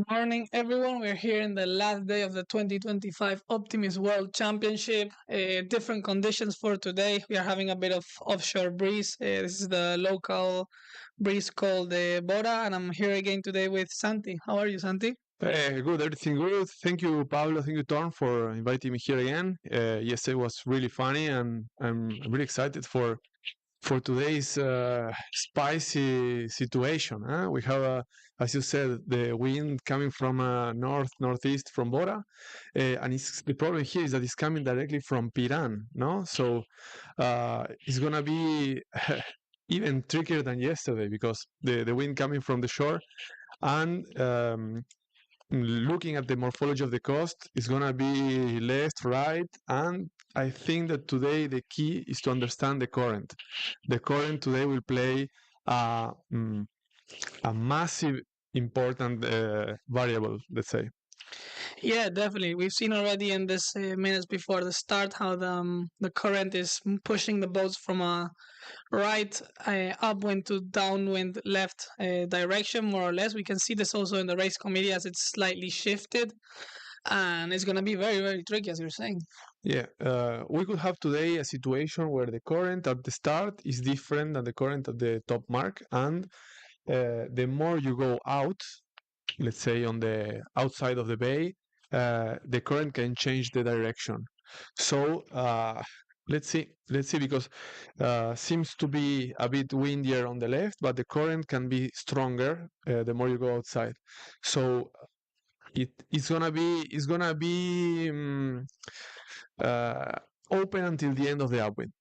Morning, everyone. We're here in the last day of the 2025 Optimist World Championship. Different conditions for today. We are having a bit of offshore breeze. This is the local breeze called Bora, and I'm here again today with Santi. How are you, Santi? Good, everything good. Thank you, Pablo. Thank you, Tom, for inviting me here again. Yesterday was really funny, and I'm really excited for today's spicy situation. We have, as you said, the wind coming from northeast from Bora, and the problem here is that it's coming directly from Piran. No, so it's gonna be even trickier than yesterday because the wind coming from the shore and looking at the morphology of the coast is going to be left, right, and I think that today the key is to understand the current. The current today will play a massive, important variable, let's say. Yeah, definitely. We've seen already in this minutes before the start how the current is pushing the boats from a right upwind to downwind left direction, more or less. We can see this also in the race committee as it's slightly shifted, and it's going to be very, very tricky, as you're saying. Yeah, we could have today a situation where the current at the start is different than the current at the top mark, and the more you go out, let's say on the outside of the bay, the current can change the direction. So let's see, because seems to be a bit windier on the left, but the current can be stronger the more you go outside. So it's gonna be open until the end of the upwind.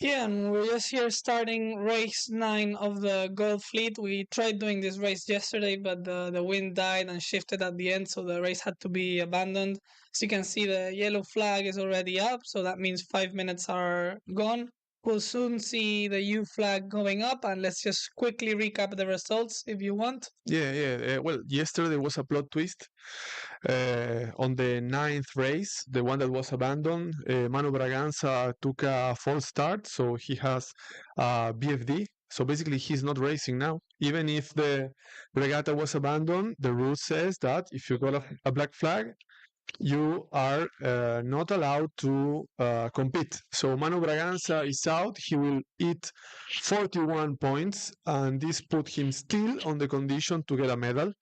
Yeah, and we're just here starting race 9 of the Gold Fleet. We tried doing this race yesterday, but the wind died and shifted at the end, so the race had to be abandoned. As you can see, the yellow flag is already up, so that means 5 minutes are gone. We'll soon see the U flag going up, and let's just quickly recap the results if you want. Yeah. Well, yesterday there was a plot twist on the 9th race, the one that was abandoned. Manu Braganza took a false start, so he has BFD. So basically, he's not racing now. Even if the regatta was abandoned, the rule says that if you got a black flag, you are not allowed to compete. So Manu Braganza is out. He will eat 41 points, and this put him still on the condition to get a medal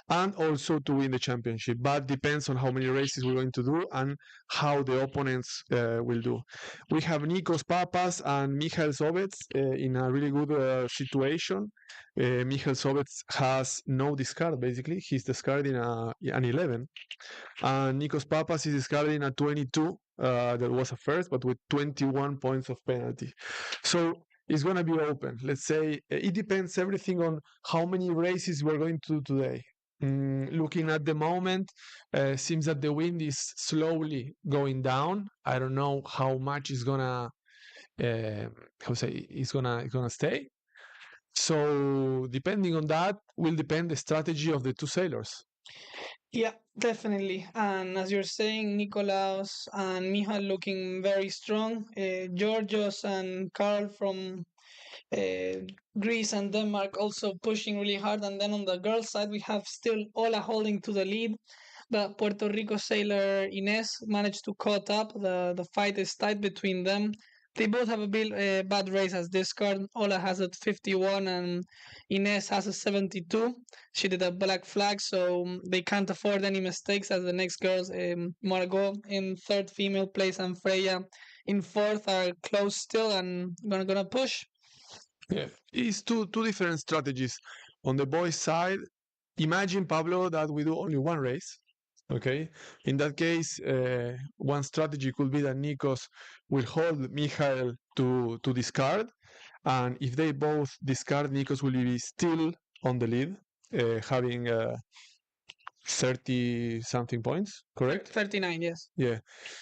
and also to win the championship. But depends on how many races we're going to do and how the opponents will do. We have Nikos Papas and Michael Sovets in a really good situation. Michael Sovets has no discard, basically. He's discarding an 11. And Nikos Papas is discarding a 22 that was a first, but with 21 points of penalty. So it's going to be open. Let's say it depends everything on how many races we're going to do today. Looking at the moment, seems that the wind is slowly going down. I don't know how much is gonna it's gonna stay. So depending on that will depend the strategy of the two sailors. Yeah, definitely. And as you're saying, Nikolaos and Michal looking very strong. Georgios and Carl from Greece and Denmark also pushing really hard. And then on the girls' side, we have still Ola holding to the lead. But Puerto Rico sailor Ines managed to caught up. The fight is tight between them. They both have a bad race as discard. Ola has a 51 and Ines has a 72. She did a black flag, so they can't afford any mistakes as the next girls, Margot in third female place and Freya in fourth, are close still and gonna push. Yeah, it's two different strategies. On the boys' side, imagine, Pablo, that we do only one race. Okay, in that case, one strategy could be that Nikos will hold Michael to discard, and if they both discard, Nikos will be still on the lead, having 30 something points, correct? 39, yes. Yeah,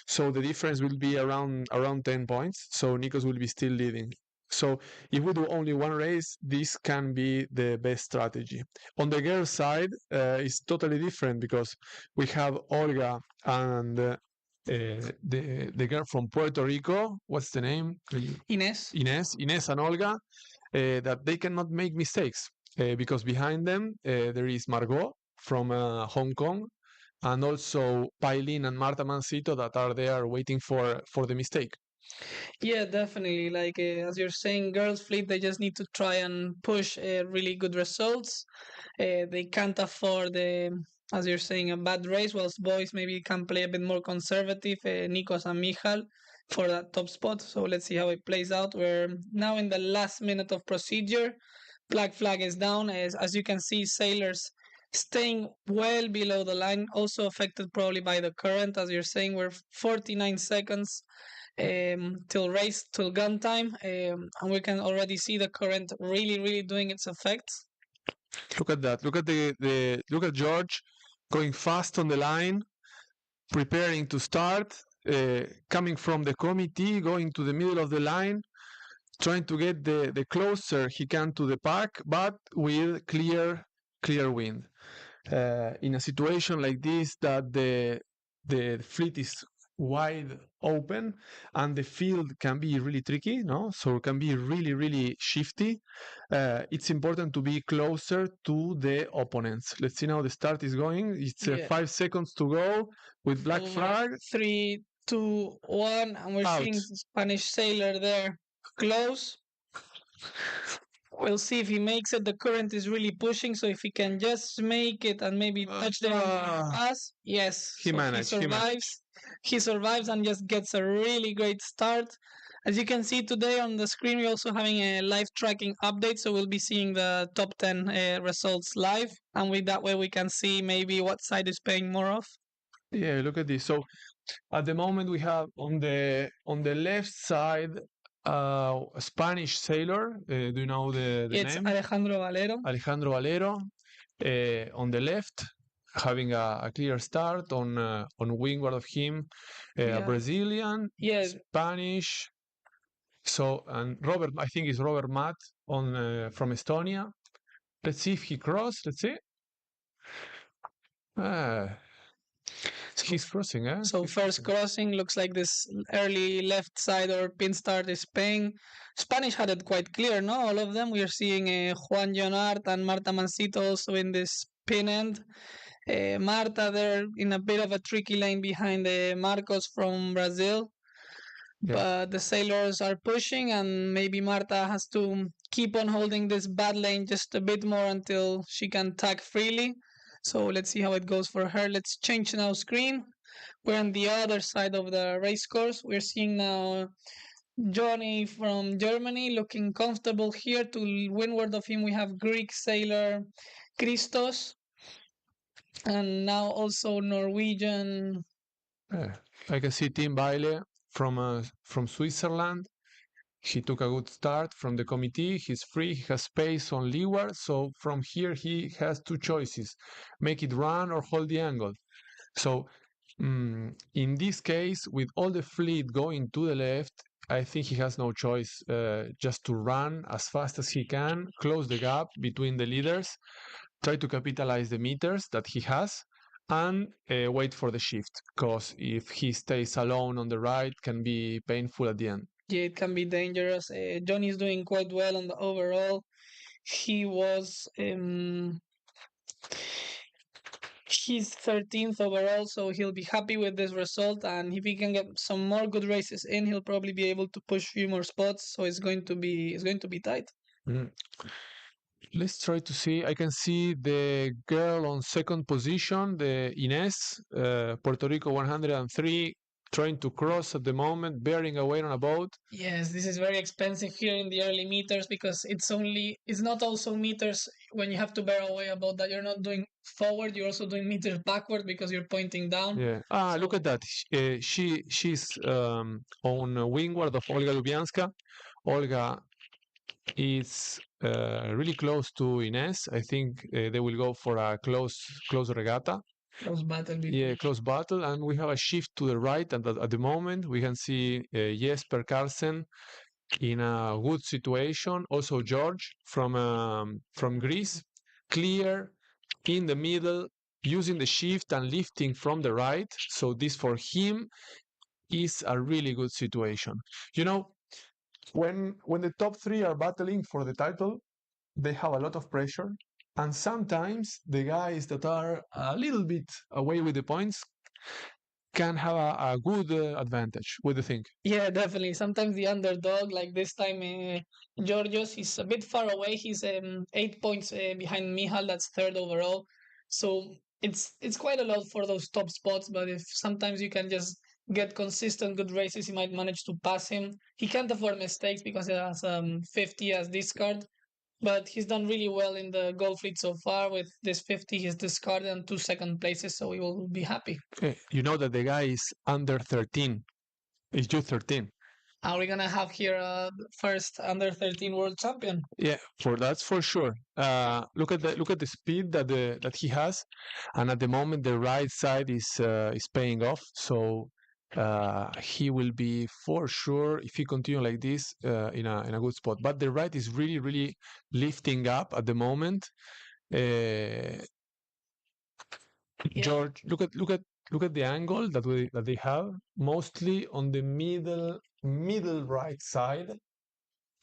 so the difference will be around 10 points. So Nikos will be still leading. So if we do only one race, this can be the best strategy. On the girls' side, it's totally different because we have Olga and the girl from Puerto Rico. What's the name? Ines. Ines and Olga, that they cannot make mistakes because behind them there is Margot from Hong Kong, and also Pailin and Marta Mancito that are there waiting for the mistake. Yeah, definitely. Like as you're saying, girls fleet, they just need to try and push really good results. They can't afford, as you're saying, a bad race. Whilst boys maybe can play a bit more conservative, Nikos and Michal for that top spot. So let's see how it plays out. We're now in the last minute of procedure. Black flag is down. As you can see, sailors staying well below the line, also affected probably by the current. As you're saying, we're 49 seconds till gun time, and we can already see the current really doing its effects. Look at that. Look at the look at George going fast on the line, preparing to start, coming from the committee, going to the middle of the line, trying to get the closer he can to the pack, but with clear wind. In a situation like this, that the fleet is wide open and the field can be really tricky, no? So it can be really shifty. It's important to be closer to the opponents. Let's see now the start is going. It's Yeah. 5 seconds to go with black flag. 3, 2, 1, and we're Out. seeing Spanish sailor there close. We'll see if he makes it. The current is really pushing, so if he can just make it and maybe touch the pass, yes, He managed. He survives and just gets a really great start. As you can see today on the screen, we're also having a live tracking update, so we'll be seeing the top 10 results live, and with that way we can see maybe what side is paying more off. Yeah, look at this. So at the moment we have on the left side a Spanish sailor. Do you know the It's name? Alejandro Valero. Alejandro Valero. On the left, having a clear start on windward of him, a Brazilian, Spanish. So and Robert, I think it's Robert Matt on from Estonia. Let's see if he crossed. Let's see. He's crossing, eh? So He's first crossing looks like this early left side or pin start is paying. Spanish had it quite clear, no? All of them. We are seeing Juan Jonart and Marta Mancito also in this pin end. Marta there in a bit of a tricky lane behind Marcos from Brazil. Yeah. But the sailors are pushing, and maybe Marta has to keep on holding this bad lane just a bit more until she can tag freely. So let's see how it goes for her. Let's change now screen. We're on the other side of the race course. We're seeing now Johnny from Germany looking comfortable here. To windward of him, we have Greek sailor Christos, and now also Norwegian. I can see Tim Baile from Switzerland. He took a good start from the committee. He's free. He has space on leeward. So from here, he has two choices: make it run or hold the angle. So in this case, with all the fleet going to the left, I think he has no choice just to run as fast as he can, close the gap between the leaders, try to capitalize the meters that he has, and wait for the shift. Because if he stays alone on the right, can be painful at the end. Yeah, it can be dangerous. Johnny is doing quite well on the overall. He was he's 13th overall, so he'll be happy with this result. And if he can get some more good races in, he'll probably be able to push a few more spots. So it's going to be tight. Mm. Let's try to see. I can see the girl on second position, the Ines, Puerto Rico 103, trying to cross at the moment, bearing away on a boat. Yes, this is very expensive here in the early meters because it's not also meters when you have to bear away about that. You're not doing forward, you're also doing meters backward because you're pointing down. Yeah. Look at that. She's on windward of Olga Lubyanska. Olga is really close to Ines. I think they will go for a close regatta. Close battle. Yeah, close battle, and we have a shift to the right, and at the moment we can see Jesper Carlsen in a good situation. Also George from Greece, clear in the middle, using the shift and lifting from the right. So this for him is a really good situation. You know, when the top three are battling for the title, they have a lot of pressure And sometimes the guys that are a little bit away with the points can have a good advantage. What do you think? Yeah, definitely. Sometimes the underdog, like this time, Georgios, he's a bit far away. He's 8 points behind Mihal, that's third overall. So it's quite a lot for those top spots. But if sometimes you can just get consistent good races, you might manage to pass him. He can't afford mistakes because he has 50 as discard. But he's done really well in the goal fleet so far. With this 50, he's discarded and 2 second places, so he will be happy. You know that the guy is under 13. He's just 13. Are we gonna have here first under 13 world champion? Yeah, that's for sure. Look at the speed that he has, and at the moment the right side is paying off. So he will be for sure if he continue like this in a good spot. But the right is really lifting up at the moment. George, look at the angle that they have, mostly on the middle right side.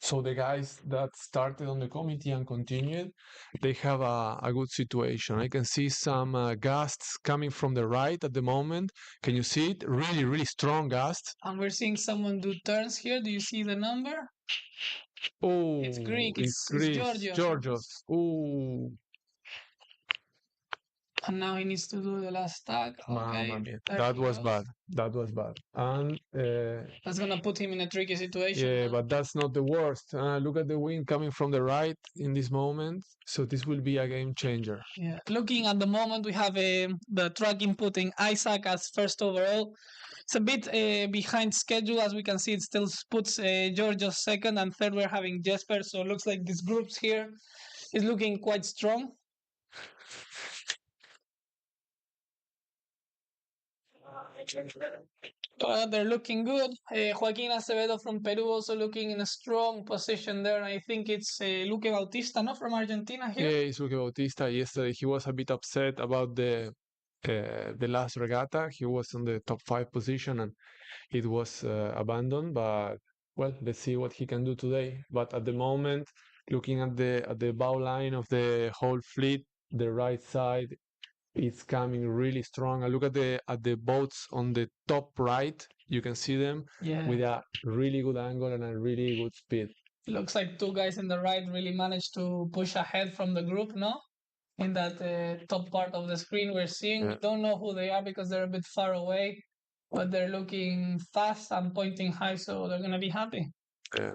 So the guys that started on the committee and continued, they have a good situation. I can see some gusts coming from the right at the moment. Can you see it? Really strong gusts. And we're seeing someone do turns here. Do you see the number? Oh, It's Greek. it's It's Greece, Georgios. Georgios. Oh, And now he needs to do the last tag. Okay. Mamma mia. There That he was goes. bad. That was bad. And That's gonna put him in a tricky situation. yeah, now. but that's not the worst. Look at the wind coming from the right in this moment. So this will be a game changer. Yeah. Looking at the moment, we have the tracking putting Isaac as first overall. It's a bit behind schedule, as we can see. It still puts Georgios second, and third we're having Jesper. So it looks like this groups here is looking quite strong. They're looking good. Joaquin Acevedo from Peru also looking in a strong position there. I think it's Luque Bautista, no, from Argentina here. Yeah, it's Luque Bautista. Yesterday he was a bit upset about the last regatta. He was on the top 5 position and it was abandoned. But well, let's see what he can do today. But at the moment, looking at the bow line of the whole fleet, the right side is coming really strong. I look at the boats on the top right. You can see them with a really good angle and a really good speed. Looks like two guys in the right really managed to push ahead from the group, no? In that top part of the screen we're seeing. Yeah. We don't know who they are because they're a bit far away, but they're looking fast and pointing high, so they're gonna be happy. Yeah.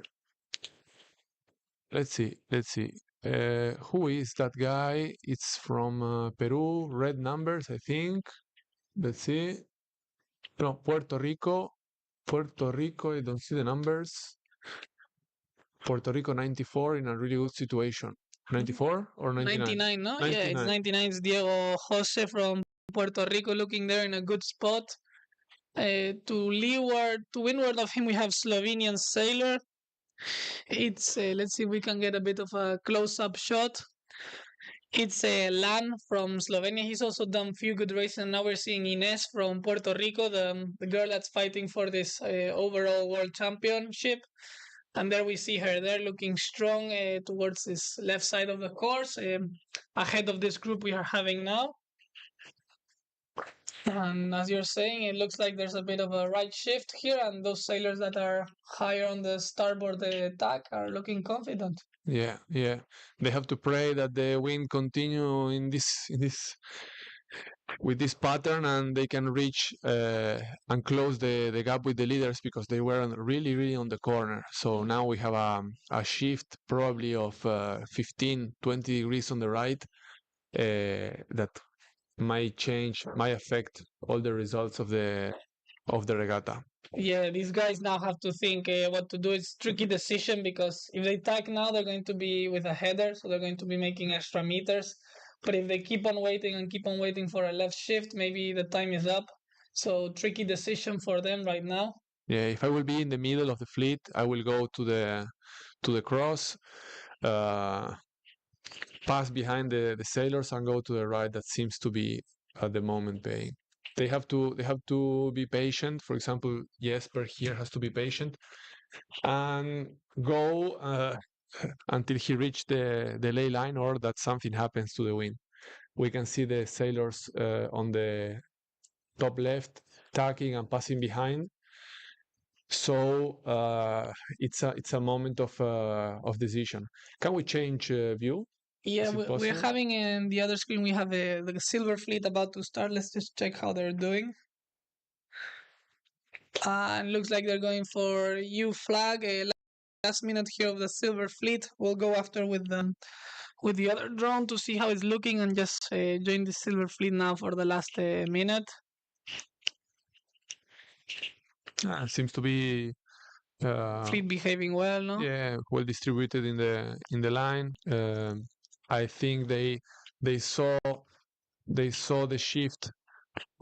Let's see. Who is that guy? It's from Peru, red numbers, I think. Let's see. No, Puerto Rico. Puerto Rico, I don't see the numbers. Puerto Rico 94 in a really good situation. 94 or 99? 99, no? Yeah, it's 99. It's Diego Jose from Puerto Rico looking there in a good spot. To windward of him, we have Slovenian Sailor. It's let's see if we can get a bit of a close-up shot. It's Lan from Slovenia. He's also done few good races, and now we're seeing Ines from Puerto Rico, the girl that's fighting for this overall world championship. And there we see her there looking strong towards this left side of the course, ahead of this group we are having now. And as you're saying, it looks like there's a bit of a right shift here, and those sailors that are higher on the starboard tack are looking confident. Yeah. They have to pray that the wind continue in this with this pattern and they can reach and close the gap with the leaders because they were really on the corner. So now we have a shift probably of 15, 20 degrees on the right that might affect all the results of the regatta. Yeah, these guys now have to think what to do. It's tricky decision because if they tack now, they're going to be with a header, so they're going to be making extra meters. But if they keep on waiting for a left shift, maybe the time is up. So tricky decision for them right now. Yeah, if I will be in the middle of the fleet, I will go to the cross, pass behind the sailors and go to the right. That seems to be at the moment paying. They have to be patient. For example, Jesper here has to be patient and go until he reached the ley line or that something happens to the wind. We can see the sailors on the top left tacking and passing behind. So it's a moment of decision. Can we change view? Yeah, Is it we're possible? having in the other screen, we have the Silver Fleet about to start. Let's just check how they're doing. And looks like they're going for U flag. Last minute here of the Silver Fleet. We'll go after with the other drone to see how it's looking and just join the Silver Fleet now for the last minute. Seems to be Fleet behaving well, no? yeah, well distributed in the line. I think they saw the shift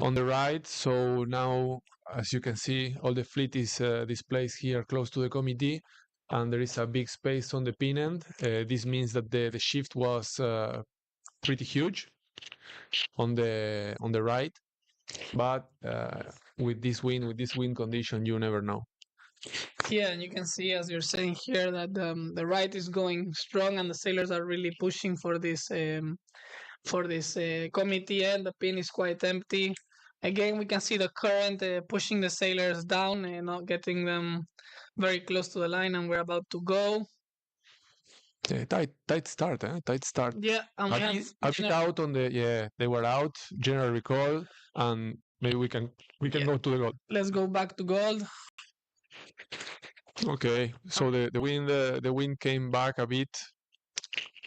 on the right. So now, as you can see, all the fleet is displayed here close to the committee, and there is a big space on the pin end. This means that the shift was pretty huge on the right, but with this wind condition, you never know. Yeah, and you can see, as you're saying here, that the right is going strong, and the sailors are really pushing for this committee end. The pin is quite empty. Again, we can see the current pushing the sailors down and not getting them very close to the line, and we're about to go. Tight start, tight start. Yeah, and we have a bit out on the they were out. General recall, and maybe we can go to the goal. Let's go back to gold. Okay, so the wind came back a bit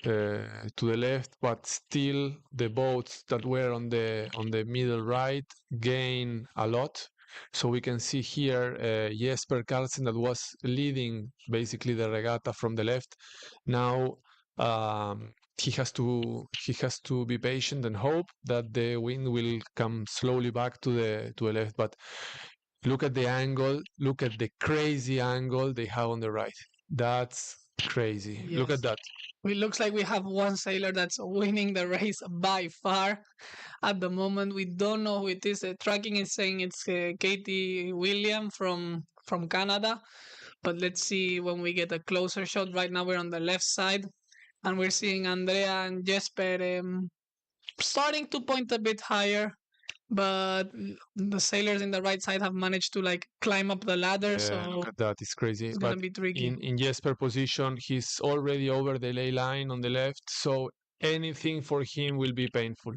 to the left, but still the boats that were on the middle right gain a lot. So we can see here Jesper Carlsen, that was leading basically the regatta from the left. Now he has to be patient and hope that the wind will come slowly back to the left. But look at the angle, look at the crazy angle they have on the right. That's crazy. Yes. Look at that. It looks like we have one sailor that's winning the race by far. At the moment, we don't know who it is. Tracking is saying it's Katie William from Canada. But let's see when we get a closer shot. Right now, we're on the left side, and we're seeing Andrea and Jesper starting to point a bit higher. But the sailors in the right side have managed to like climb up the ladder. So look at that, it's crazy. it's gonna be tricky. In Jesper position, he's already over the ley line on the left, so anything for him will be painful.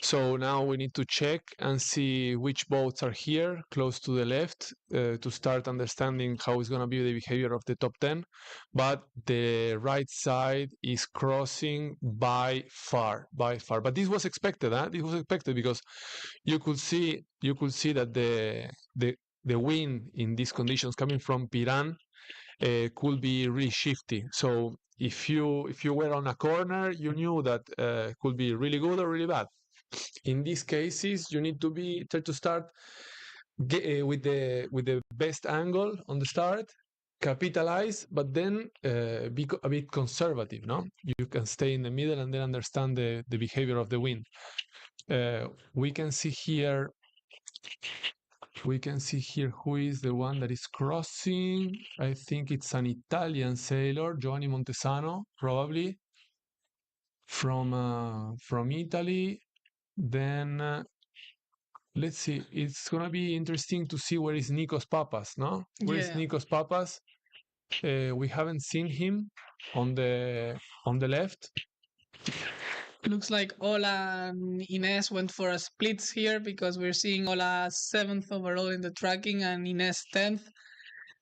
So now we need to check and see which boats are here close to the left to start understanding how is going to be the behavior of the top 10. But the right side is crossing by far. But this was expected, huh? This was expected because you could see that the wind in these conditions coming from Piran could be really shifty. So if you were on a corner, you knew that could be really good or really bad. In these cases, you need to try to start with the best angle on the start, capitalize, but then be a bit conservative. No, you can stay in the middle and then understand the behavior of the wind. We can see here who is the one that is crossing. I think it's an Italian sailor, Giovanni Montesano, probably from Italy. Then let's see. It's gonna be interesting to see where is Nikos Papas. No, where is Nikos Papas? We haven't seen him on the left. Looks like Ola and Ines went for a splits here because we're seeing Ola 7th overall in the tracking and Ines 10th.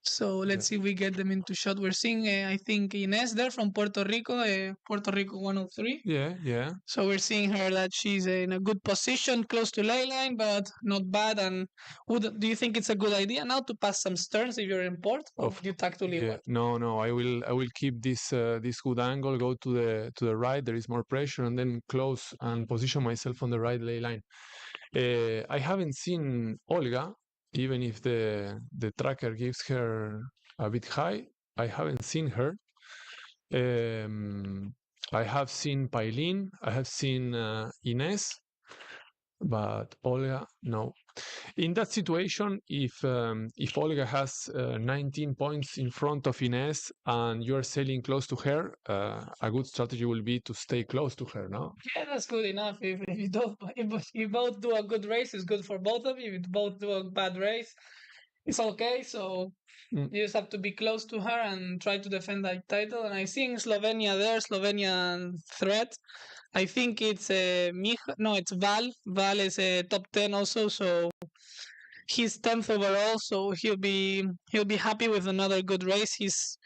So let's see if we get them into shot. We're seeing, I think, Ines there from Puerto Rico 103. Yeah. So we're seeing her that she's in a good position, close to ley line, but not bad. And do you think it's a good idea now to pass some sterns if you're in port, or would you tack to leeward? No. I will keep this good angle, go to the right. There is more pressure, and then close and position myself on the right ley line. I haven't seen Olga. Even if the tracker gives her a bit high, I haven't seen her. I have seen Pailin, I have seen Ines, but Olga, no. In that situation, if Olga has 19 points in front of Ines and you're sailing close to her, a good strategy will be to stay close to her, no? Yeah, that's good enough. If you don't, if you both do a good race, it's good for both of you. If you both do a bad race, it's okay. So Mm. you just have to be close to her and try to defend that title. And I think Slovenia there, Slovenian threat. I think it's no, it's Val. Val is a top 10 also, so he's 10th overall. So he'll be happy with another good race. He's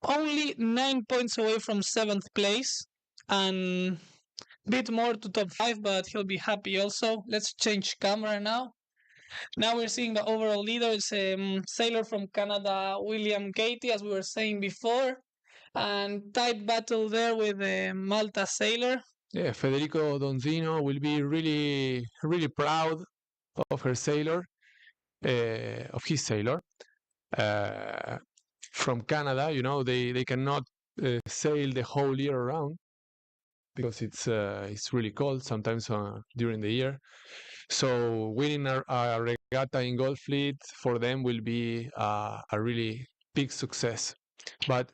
only 9 points away from 7th place, and bit more to top 5, but he'll be happy also. Let's change camera now. Now we're seeing the overall leader. It's sailor from Canada, William Katie, as we were saying before. And tight battle there with Malta sailor. Yeah, Federico Donzino will be really, really proud of her sailor, of his sailor. From Canada, you know, they cannot sail the whole year around because it's really cold sometimes during the year. So winning a regatta in Gulf Fleet for them will be a really big success. But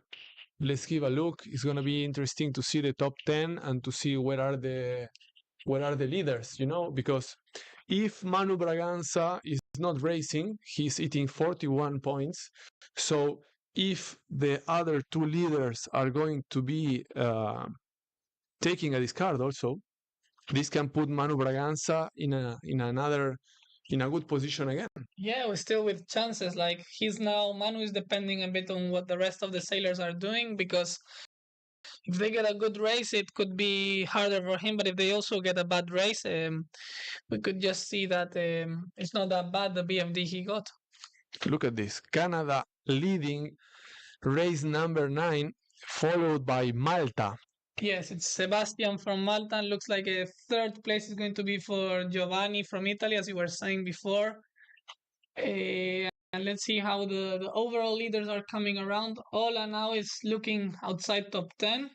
let's give a look. It's going to be interesting to see the top 10 and to see where are the leaders, you know, because if Manu Braganza is not racing, he's eating 41 points. So if the other two leaders are going to be taking a discard also, this can put Manu Braganza in a good position again. Yeah, we're still with chances. Like Manu is depending a bit on what the rest of the sailors are doing, because if they get a good race, it could be harder for him. But if they also get a bad race, we could just see that it's not that bad, the BFD he got. Look at this. Canada leading race number 9, followed by Malta. Yes, it's Sebastian from Malta. Looks like a third place is going to be for Giovanni from Italy, as you were saying before. And let's see how the overall leaders are coming around. Ola now is looking outside top 10.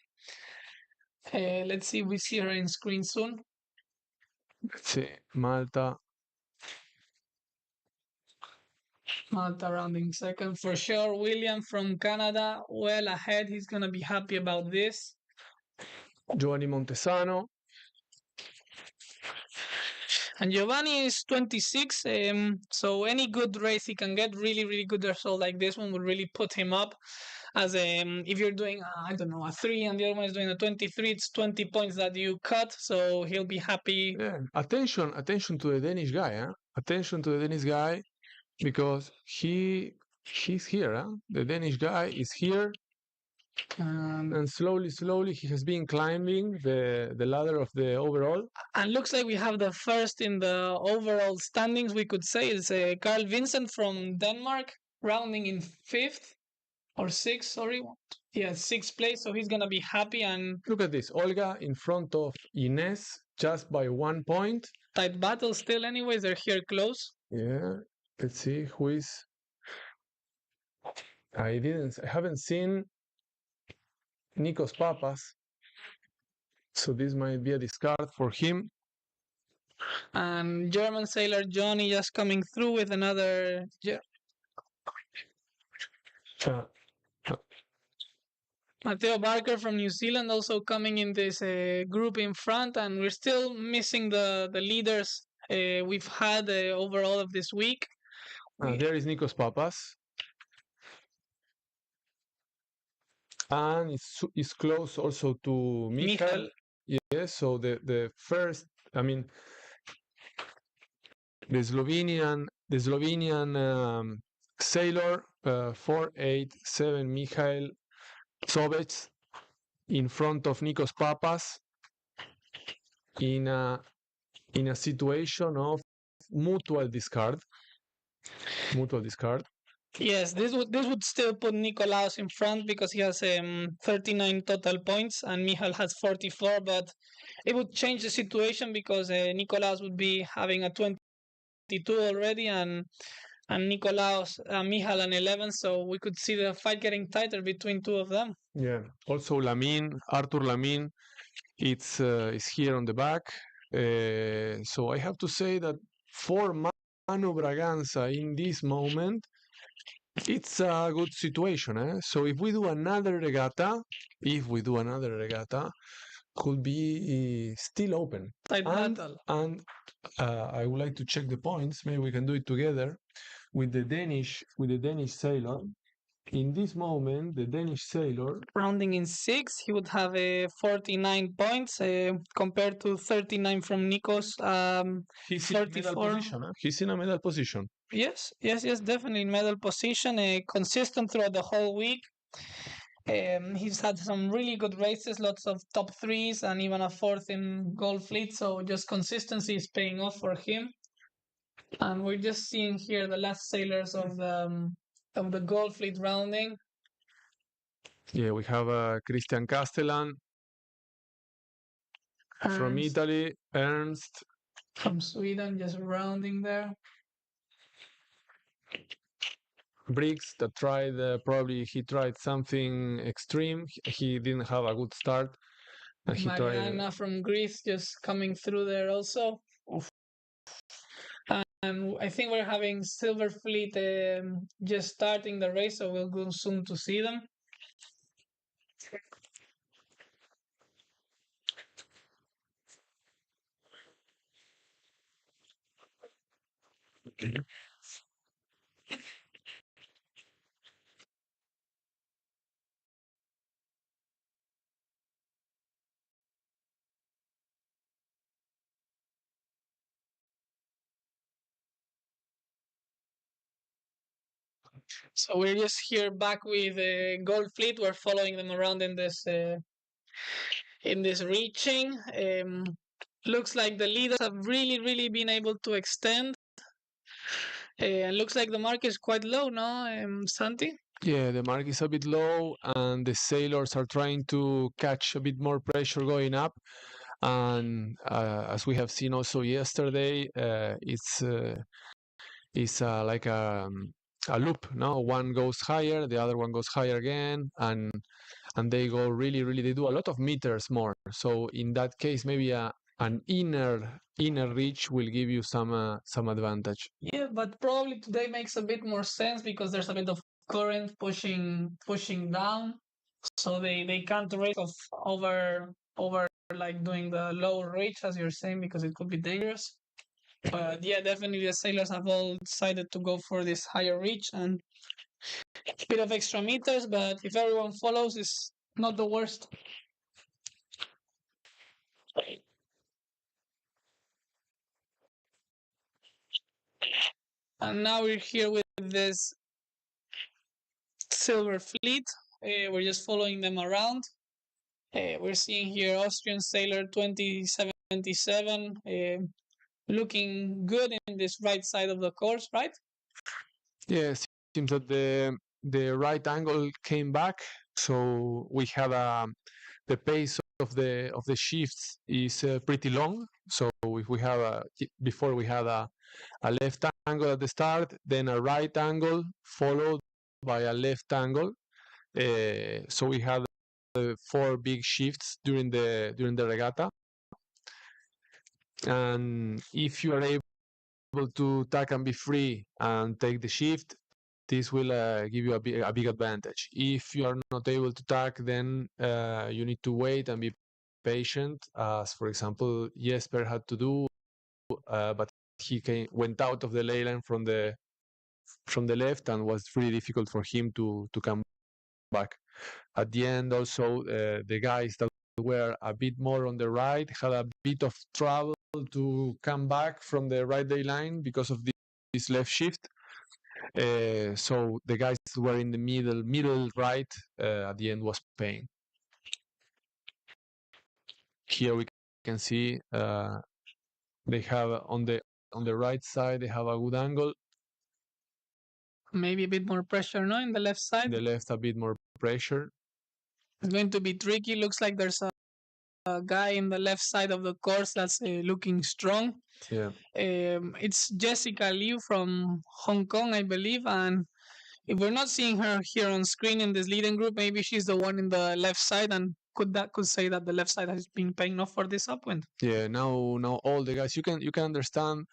Let's see if we see her in screen soon. Let's see, Malta rounding second. For sure, William from Canada, well ahead. He's going to be happy about this. Giovanni Montesano. And Giovanni is 26, so any good race he can get, really, really good result like this one would really put him up. As if you're doing, I don't know, a 3 and the other one is doing a 23, it's 20 points that you cut, so he'll be happy. Yeah, attention to the Danish guy, huh? Attention to the Danish guy, because he's here, huh? The Danish guy is here. And slowly he has been climbing the ladder of the overall. And looks like we have the first in the overall standings, we could say. It's Carl Vincent from Denmark, rounding in 5th or 6th, sorry. Yeah, 6th place, so he's gonna be happy. And look at this, Olga in front of Ines just by 1 point. Tight battle still anyways, they're here close. Yeah, let's see who is. I haven't seen Nikos Papas, so this might be a discard for him. And German sailor Johnny just coming through with another. Matteo Barker from New Zealand also coming in this group in front, and we're still missing the leaders we've had overall of this week. There is Nikos Papas. And it's close also to Michael. Yes, so the first, I mean, the Slovenian sailor 487 Michael Sobec in front of Nikos Papas in a situation of mutual discard. Yes, this would still put Nicolaus in front because he has 39 total points and Michal has 44, but it would change the situation because Nicolaus would be having a 22 already and Nicolaus, Michal an 11, so we could see the fight getting tighter between two of them. Yeah, also Arthur Lamin, is here on the back. So I have to say that for Manu Braganza in this moment, it's a good situation. So if we do another regatta, could be still open. Tight And battle. I would like to check the points. Maybe we can do it together with the Danish sailor. In this moment, the Danish sailor, Rounding in 6, he would have 49 points compared to 39 from Nikos. he's in a medal 34. position. He's in a medal position. Yes, definitely in medal position. Consistent throughout the whole week. He's had some really good races, lots of top threes, and even a fourth in Gold Fleet. So just consistency is paying off for him. And we're just seeing here the last sailors of the Gold Fleet rounding. Yeah, we have Christian Castellan from Italy, Ernst from Sweden, just rounding there. Briggs that tried he tried something extreme. He didn't have a good start. And he Mariana from Greece just coming through there also. Oof. And I think we're having Silver Fleet just starting the race, so we'll go soon to see them. Okay. So we're just here back with Gold Fleet. We're following them around in this reaching. Looks like the leaders have really been able to extend. And looks like the mark is quite low, no, Santi? Yeah, the mark is a bit low, and the sailors are trying to catch a bit more pressure going up. And as we have seen also yesterday, it's like a loop. No, one goes higher, the other one goes higher again, and they go really. They do a lot of meters more. So in that case, maybe an inner reach will give you some advantage. Yeah, but probably today makes a bit more sense because there's a bit of current pushing down, so they can't race of over like doing the low reach as you're saying because it could be dangerous. But yeah, definitely the sailors have all decided to go for this higher reach and a bit of extra meters. But if everyone follows, it's not the worst. And now we're here with this Silver Fleet. We're just following them around. We're seeing here Austrian Sailor 2077 looking good in this right side of the course, right? Yes, it seems that the right angle came back, so we have the pace of the shifts is pretty long. So if we have before we had a left angle at the start, then a right angle followed by a left angle. So we had 4 big shifts during the regatta, and if you are able to tack and be free and take the shift, this will give you a big advantage. If you are not able to tack, then you need to wait and be patient, as for example Jesper had to do, but he went out of the ley line from the left, and was really difficult for him to come back. At the end, also the guys that were a bit more on the right had a bit of trouble to come back from the right ley line because of this left shift. So the guys who were in the middle right, at the end was paying. Here we can see they have on the right side, they have a good angle. Maybe a bit more pressure, no? In the left side. The left, a bit more pressure. It's going to be tricky. Looks like there's a guy in the left side of the course that's looking strong. Yeah. It's Jessica Liu from Hong Kong, I believe, and if we're not seeing her here on screen in this leading group, maybe she's the one in the left side, and could say that the left side has been paying off for this upwind. Yeah, now all the guys, you can understand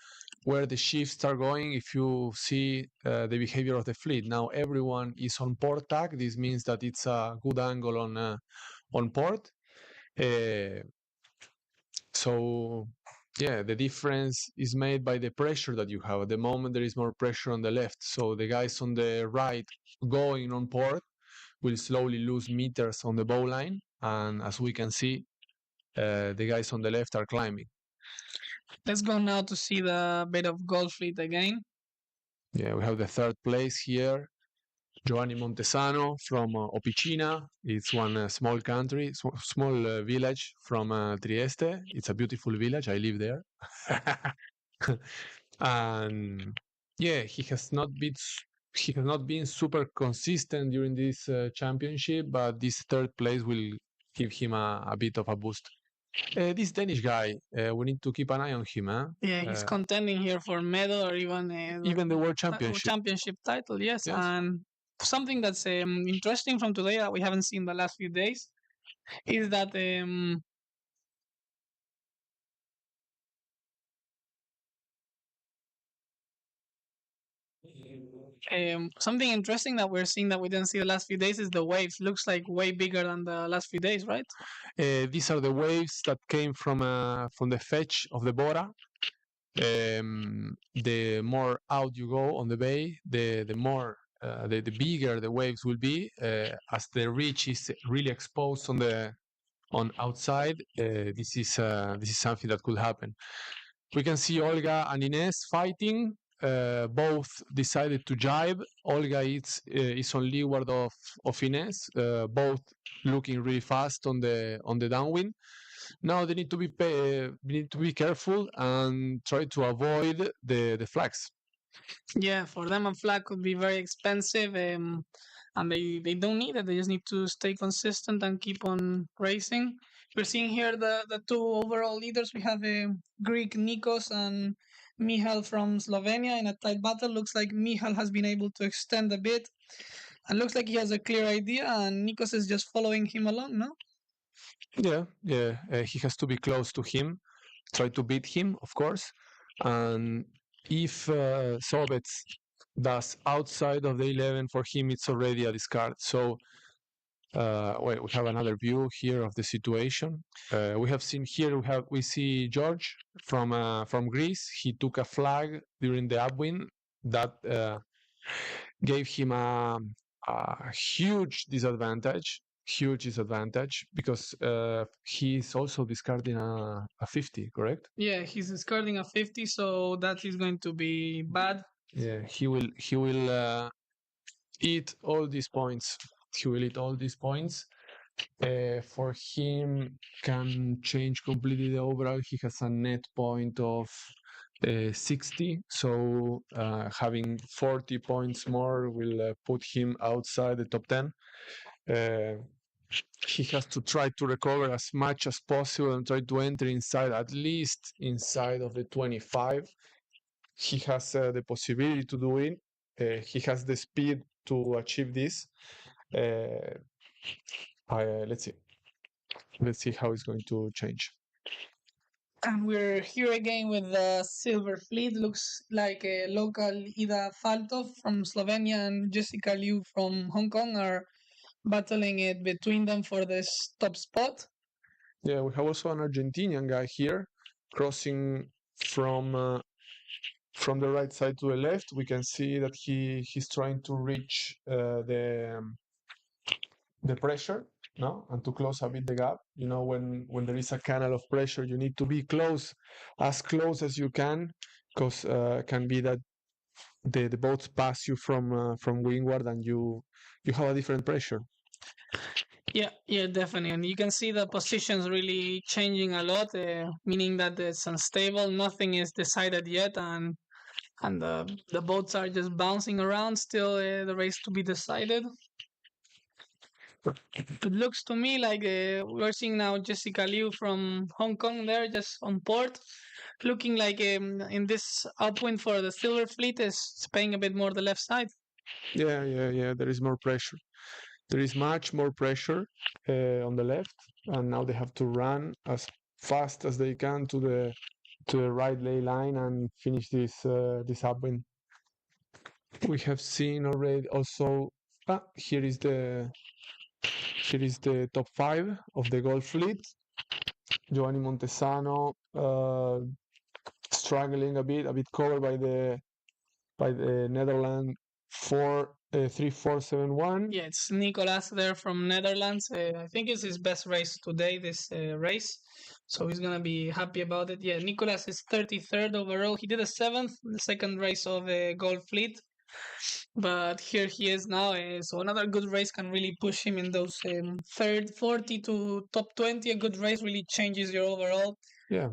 where the shifts are going. If you see the behavior of the fleet, now everyone is on port tack. This means that it's a good angle on port. So yeah, the difference is made by the pressure that you have. At the moment, there is more pressure on the left, so the guys on the right going on port will slowly lose meters on the bow line, and as we can see, the guys on the left are climbing. Let's go now to see the bit of Gulf fleet again. Yeah, we have the third place here. Giovanni Montesano from Opicina. It's one small country, small village from Trieste. It's a beautiful village. I live there. And yeah, he has not been super consistent during this championship, but this third place will give him a bit of a boost. This Danish guy, we need to keep an eye on him. Huh? Yeah, he's contending here for medal or even the world championship title. Yes, and something that's interesting from today that we haven't seen the last few days is that something interesting that we're seeing that we didn't see the last few days is the waves. Looks like way bigger than the last few days, right? These are the waves that came from the fetch of the Bora. The more out you go on the bay, the more the bigger the waves will be as the reach is really exposed on outside. This is something that could happen. We can see Olga and Ines fighting. Both decided to jibe. Olga is on leeward of Ines. Both looking really fast on the downwind. Now they need to be careful and try to avoid the flags. Yeah, for them a flag could be very expensive, and they don't need it. They just need to stay consistent and keep on racing. We're seeing here the two overall leaders. We have Greek Nikos and Michal from Slovenia in a tight battle. Looks like Michal has been able to extend a bit, and looks like he has a clear idea, and Nikos is just following him along, no? Yeah, he has to be close to him, try to beat him, of course, and if Sobets does outside of the 11, for him it's already a discard. So we have another view here of the situation. We have seen here we see George from Greece. He took a flag during the upwind that gave him a huge disadvantage. Huge disadvantage because he's also discarding a 50, correct? Yeah, he's discarding a 50, so that is going to be bad. Yeah, he will eat all these points. He will eat all these points. For him, can change completely the overall. He has a net point of 60, so having 40 points more will put him outside the top 10. He has to try to recover as much as possible and try to enter at least inside of the 25. He has the possibility to do it. He has the speed to achieve this. Let's see. Let's see how it's going to change. And we're here again with the Silver Fleet. Looks like a local Ida Faltov from Slovenia and Jessica Liu from Hong Kong are battling it between them for this top spot. Yeah, we have also an Argentinian guy here crossing from the right side to the left. We can see that he's trying to reach the pressure, no, and to close a bit the gap. You know, when there is a canal of pressure, you need to be as close as you can, because can be that the boats pass you from windward and you have a different pressure. Yeah, definitely. And you can see the positions really changing a lot, meaning that it's unstable. Nothing is decided yet, and the boats are just bouncing around. Still, the race to be decided. It looks to me like we're seeing now Jessica Liu from Hong Kong there, just on port, looking like in this upwind for the Silver Fleet is paying a bit more the left side. Yeah. There is more pressure. There is much more pressure on the left, and now they have to run as fast as they can to to the right lay line and finish this upwind. We have seen already also. Here is the top 5 of the Gold Fleet. Giovanni Montesano struggling a bit covered by the Netherlands 3471. Yeah, it's Nicolas there from Netherlands. I think it's his best race today, this race. So he's going to be happy about it. Yeah, Nicolas is 33rd overall. He did a 7th, the second race of Gold Fleet. But here he is now. So another good race can really push him in those third 40 to top 20. A good race really changes your overall. Yeah.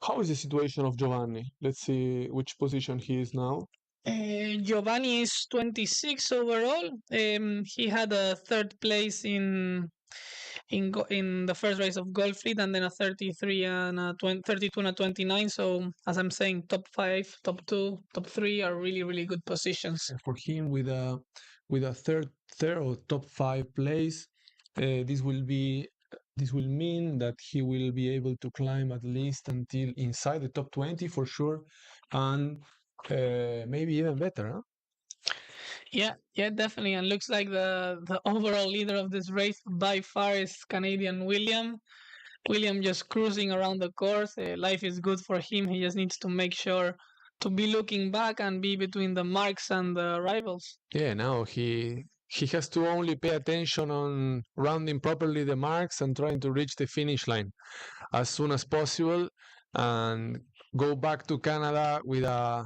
How is the situation of Giovanni? Let's see which position he is now. Giovanni is 26 overall. He had a third place in the first race of Gold Fleet, and then a 33 and a 32 and a 29. So as I'm saying, top 5, top 2, top 3 are really good positions for him. With a third or top 5 place, this will mean that he will be able to climb at least until inside the top 20 for sure, and maybe even better, huh? Yeah, definitely. And looks like the overall leader of this race by far is Canadian William. William just cruising around the course. Life is good for him. He just needs to make sure to be looking back and be between the marks and the rivals. Yeah, now he has to only pay attention on rounding properly the marks and trying to reach the finish line as soon as possible and go back to Canada with a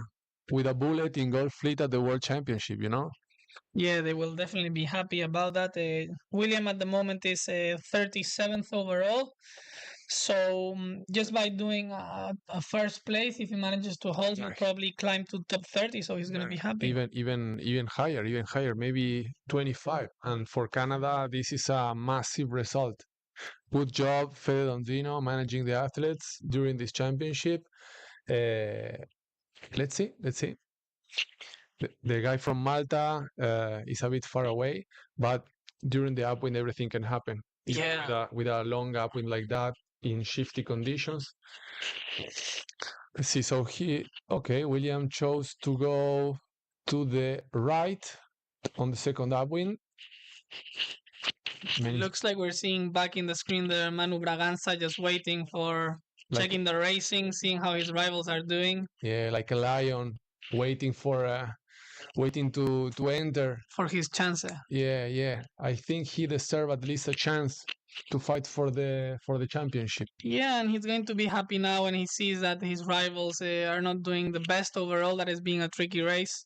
bullet in Gold Fleet at the World Championship, you know? Yeah, they will definitely be happy about that. William at the moment is 37th overall. So just by doing a first place, if he manages to hold, he'll probably climb to top 30. So he's going to be happy. Even higher, maybe 25. And for Canada, this is a massive result. Good job, Fede Dondino, managing the athletes during this championship. Let's see. The guy from Malta is a bit far away, but during the upwind, everything can happen. Yeah. With a long upwind like that in shifty conditions. Let's see. So William chose to go to the right on the second upwind. It looks like we're seeing back in the screen there Manu Braganza just waiting for checking the racing, seeing how his rivals are doing. Yeah, like a lion waiting to enter for his chance. Yeah. I think he deserves at least a chance to fight for the championship. Yeah, and he's going to be happy now when he sees that his rivals are not doing the best overall. That is being a tricky race.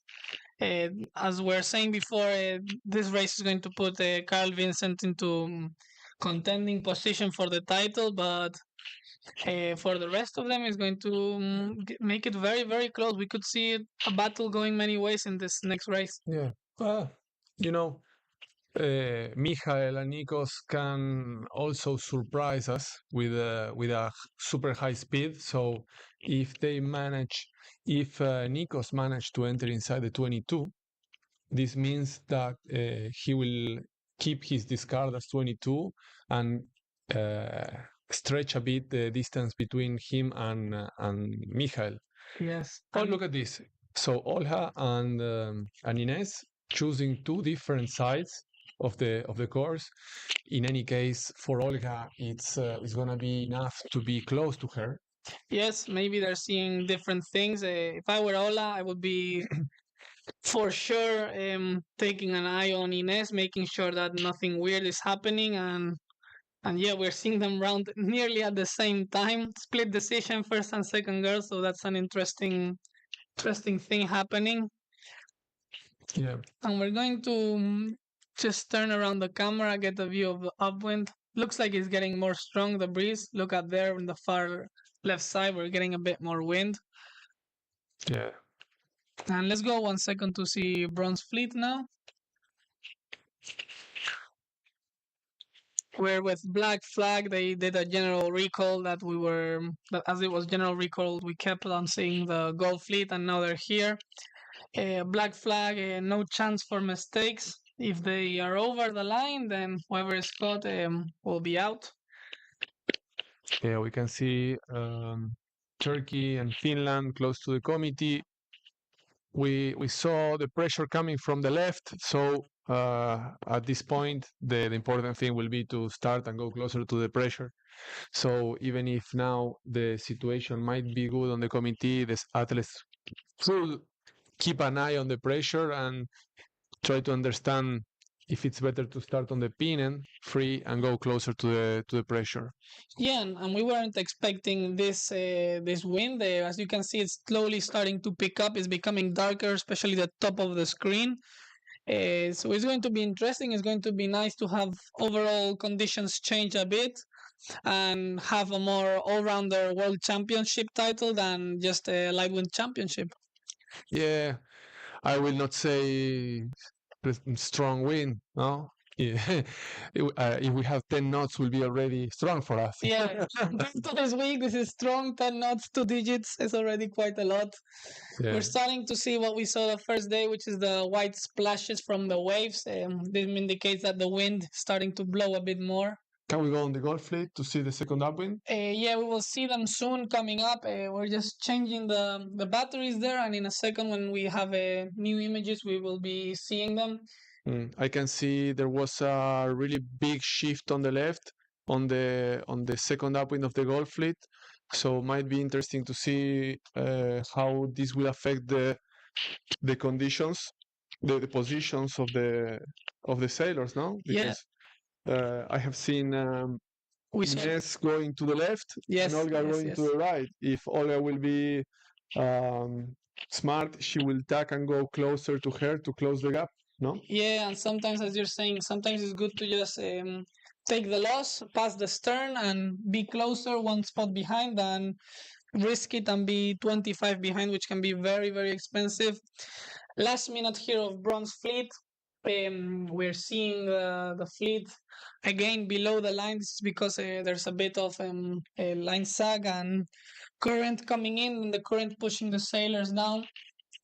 As we're saying before, this race is going to put Carl Vincent into contending position for the title, but for the rest of them, it's going to make it very close. We could see a battle going many ways in this next race. Yeah, Michael and Nikos can also surprise us with a super high speed. So if Nikos manage to enter inside the 22, this means that he will keep his discard as 22 and stretch a bit the distance between him and Michael. Yes. Oh, look at this. So Olha and Ines choosing two different sides of the course. In any case, for Olga, it's gonna be enough to be close to her. Yes, maybe they're seeing different things. If I were Ola, I would be for sure taking an eye on Ines, making sure that nothing weird is happening, and yeah, we're seeing them round nearly at the same time. Split decision, first and second girl, so that's an interesting thing happening. Yeah. And we're going to just turn around the camera, get a view of the upwind. Looks like it's getting more strong, the breeze. Look at there on the far left side, we're getting a bit more wind. Yeah. And let's go 1 second to see Bronze Fleet now. Where with Black Flag, they did a general recall that as it was general recall, we kept on seeing the Gold Fleet, and now they're here. Black Flag, no chance for mistakes. If they are over the line, then whoever is caught will be out. Yeah, we can see Turkey and Finland close to the committee. We saw the pressure coming from the left, so at this point the important thing will be to start and go closer to the pressure. So even if now the situation might be good on the committee, the athletes should keep an eye on the pressure and try to understand if it's better to start on the pin and free and go closer to the pressure. Yeah, and we weren't expecting this wind. As you can see, it's slowly starting to pick up. It's becoming darker, especially the top of the screen. So it's going to be interesting. It's going to be nice to have overall conditions change a bit and have a more all-rounder world championship title than just a light wind championship. Yeah, I will not say strong wind, no? Yeah. If we have 10 knots, will be already strong for us. Yeah, this week, this is strong. 10 knots, 2 digits is already quite a lot. Yeah. We're starting to see what we saw the first day, which is the white splashes from the waves. This indicates that the wind is starting to blow a bit more. Can we go on the Gulf fleet to see the second upwind? Yeah, we will see them soon coming up. We're just changing the batteries there, and in a second, when we have new images, we will be seeing them. I can see there was a really big shift on the left on the second upwind of the Gulf fleet, so it might be interesting to see how this will affect the conditions, the positions of the sailors, no? Because I have seen Ines going to the left and Olga going to the right. If Olga will be smart, she will tack and go closer to her to close the gap. No? Yeah, and sometimes, as you're saying, sometimes it's good to just take the loss, pass the stern, and be closer one spot behind than risk it and be 25 behind, which can be very, very expensive. Last minute here of Bronze Fleet. We're seeing the fleet again below the line. This is because there's a bit of a line sag and current coming in, and the current pushing the sailors down.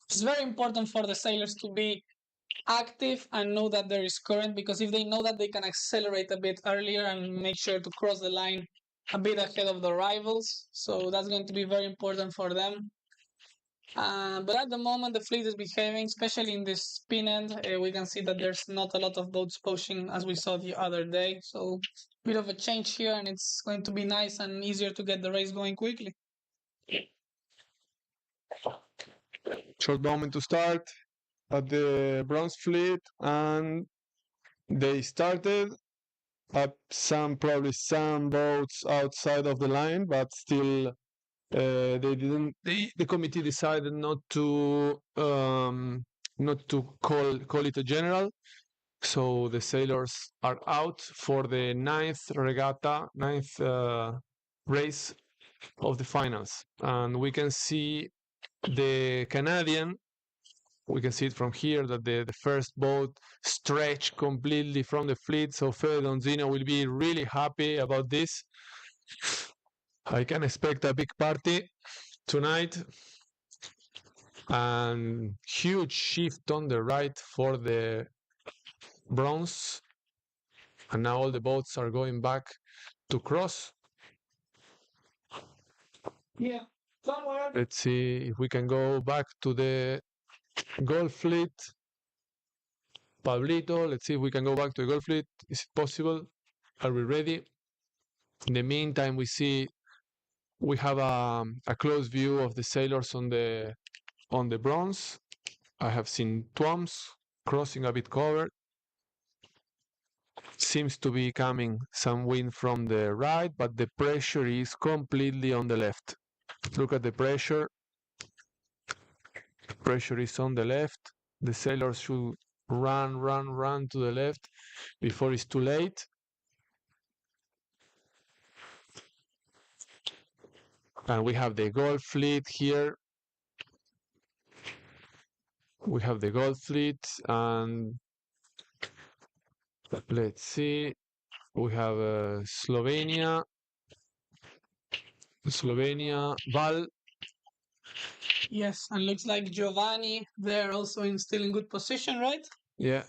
It's very important for the sailors to be active and know that there is current, because if they know that, they can accelerate a bit earlier and make sure to cross the line a bit ahead of the rivals. So that's going to be very important for them. But at the moment, the fleet is behaving, especially in this spin end. We can see that there's not a lot of boats pushing as we saw the other day. So bit of a change here, and it's going to be nice and easier to get the race going quickly. Short moment to start at the Bronze Fleet, and they started at probably some boats outside of the line, but still they didn't. The committee decided not to call it a general. So the sailors are out for the ninth race of the finals, and we can see the Canadian. We can see it from here that the first boat stretched completely from the fleet. So Fede Donzino will be really happy about this. I can expect a big party tonight. And huge shift on the right for the bronze. And now all the boats are going back to cross. Yeah, somewhere. Let's see if we can go back to the Gulf fleet. Pablito, let's see if we can go back to the Gulf fleet. Is it possible? Are we ready? In the meantime, we have a close view of the sailors on the bronze. I have seen Twams crossing a bit covered. Seems to be coming some wind from the right, but the pressure is completely on the left. Look at the pressure. The pressure is on the left. The sailors should run to the left before it's too late. And we have the Gulf fleet here. We have the Gulf fleet, and let's see. We have Slovenia, Val. Yes, and looks like Giovanni, they're also still in good position, right? Yeah.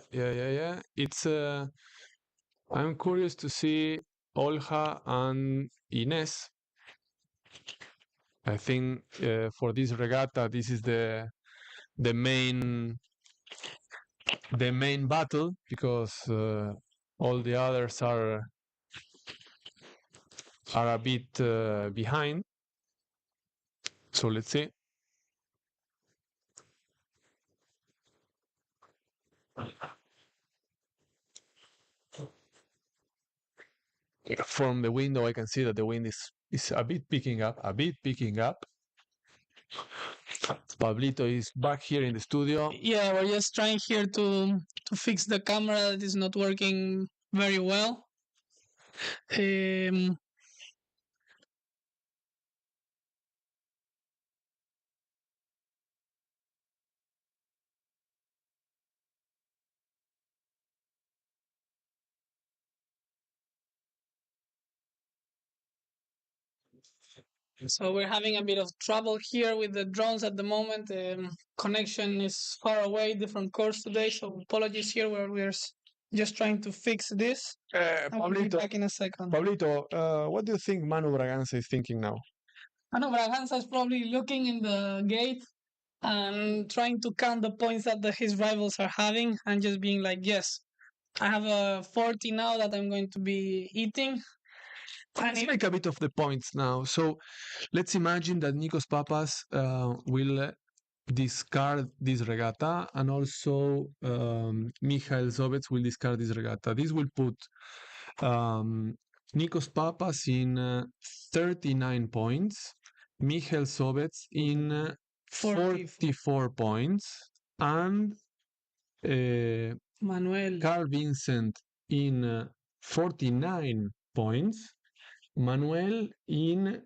It's I'm curious to see Olga and Ines. I think for this regatta, this is the main battle, because all the others are a bit behind. So let's see. From the window, I can see that the wind is a bit picking up, Pablito is back here in the studio. Yeah, we're just trying here to fix the camera that is not working very well. So we're having a bit of trouble here with the drones at the moment. Connection is far away, different course today. So apologies here. We're just trying to fix this. I'll be back in a second. Pablito, what do you think Manu Braganza is thinking now? Manu Braganza is probably looking in the gate and trying to count the points that his rivals are having and just being like, yes, I have a 40 now that I'm going to be eating. Let's make a bit of the points now. So let's imagine that Nikos Papas will discard this regatta, and also Michael Zovets will discard this regatta. This will put Nikos Papas in 39 points, Michael Zovets in 44 points, and Manuel Carl Vincent in 49 points, Manuel in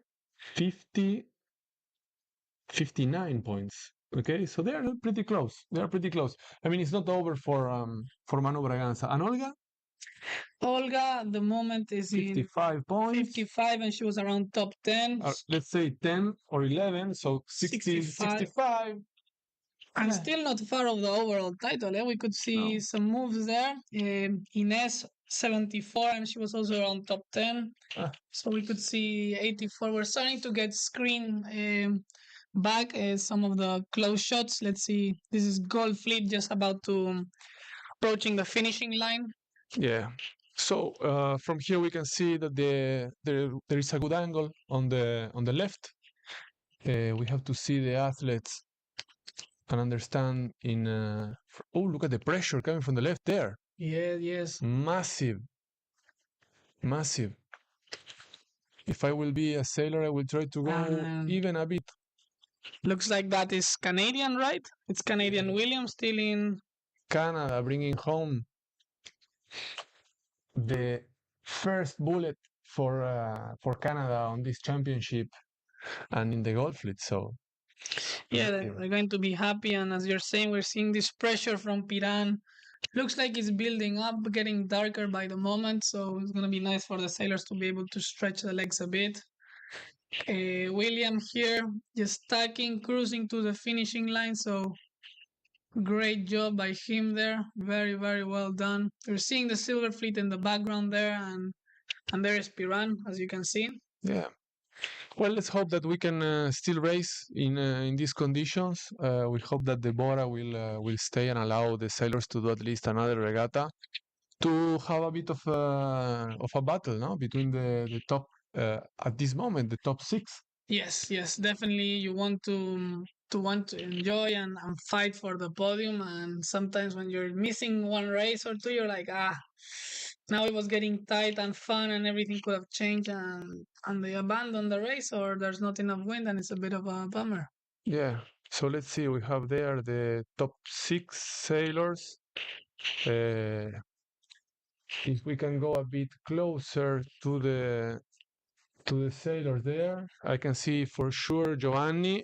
59 points. Okay, so they are pretty close. I mean, it's not over for Manu Braganza. And Olga at the moment is 55 in points. 55, and she was around top 10. Let's say 10 or 11, so 65. And still not far of the overall title. We could see some moves there. Ines 74, and she was also around top 10. So we could see 84. We're starting to get screen back some of the close shots. Let's see. This is Gold Fleet just about to approaching the finishing line. Yeah. So from here we can see that there is a good angle on the left. We have to see the athletes and understand in. Oh, look at the pressure coming from the left there. Yes. Massive. If I will be a sailor, I will try to go even a bit. Looks like that is Canadian, right? It's Canadian Williams still in Canada, bringing home the first bullet for Canada on this championship and in the Gold Fleet. So yeah, they're going to be happy. And as you're saying, we're seeing this pressure from Piran. Looks like it's building up, getting darker by the moment. So it's going to be nice for the sailors to be able to stretch the legs a bit. William here just stacking, cruising to the finishing line. So great job by him there. Very, very well done. You're seeing the Silver Fleet in the background there, and there is Piran, as you can see. Yeah. Well, let's hope that we can still race in these conditions. We hope that the Bora will stay and allow the sailors to do at least another regatta to have a bit of a battle, no, between the top at this moment, the top 6. Yes, definitely. You want to enjoy and fight for the podium, and sometimes when you're missing one race or two, you're like, now it was getting tight and fun and everything could have changed, and they abandon the race, or there's not enough wind, and it's a bit of a bummer. Yeah. So let's see. We have there the top 6 sailors. If we can go a bit closer to the sailors there, I can see for sure Giovanni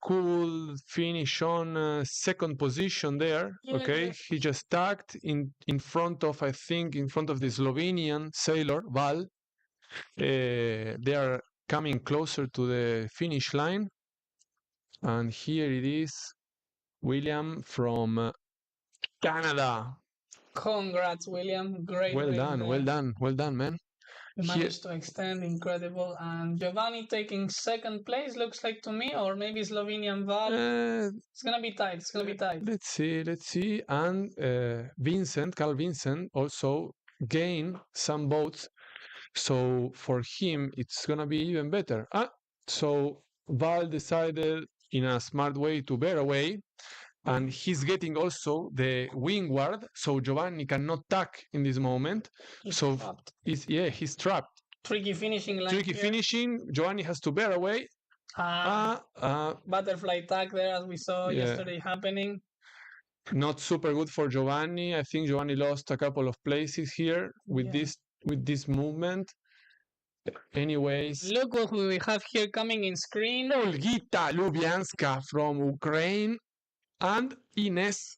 could finish on second position there. Okay, he just tagged in front of, I think, in front of the Slovenian sailor Val. They are coming closer to the finish line, and here it is, William from Canada. Congrats, William. Great. Well done, man. Managed to extend, incredible. And Giovanni taking second place, looks like to me, or maybe Slovenian Val. It's gonna be tight. It's gonna be tight. Let's see. And Carl Vincent also gained some votes. So for him, it's gonna be even better. So Val decided in a smart way to bear away, and he's getting also the wingward, so Giovanni cannot tack in this moment. He's trapped. Tricky finishing line. Tricky finishing. Giovanni has to bear away. Butterfly tack there, as we saw yesterday happening. Not super good for Giovanni. I think Giovanni lost a couple of places here with this movement. Anyways, look what we have here coming in screen. Olgita Lubyanska from Ukraine and Ines.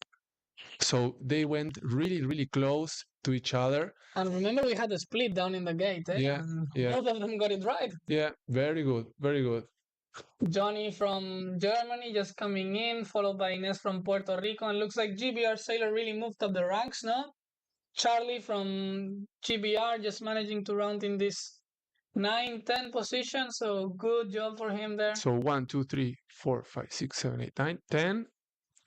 So they went really, really close to each other. And remember, we had a split down in the gate. Both of them got it right. Yeah, very good, very good. Johnny from Germany just coming in, followed by Ines from Puerto Rico. And looks like GBR Sailor really moved up the ranks now. Charlie from GBR just managing to round in this 9-10 position. So good job for him there. So 1, 2, 3, 4, 5, 6, 7, 8, 9, 10.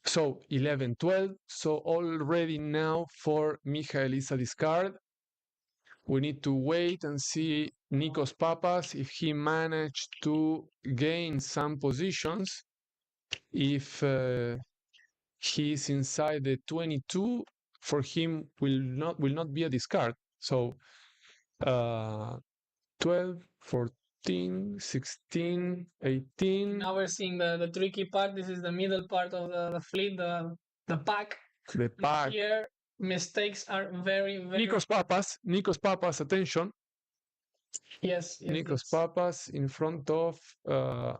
So 11, 12. So already now for Michael is a discard. We need to wait and see Nikos Papas if he managed to gain some positions. If he's inside the 22, for him will not be a discard. So 12, 14, 16, 18. Now we're seeing the tricky part. This is the middle part of the fleet, the pack. The pack. Here, mistakes are very, very... Nikos Papas, attention. Yes. Nikos Papas in front of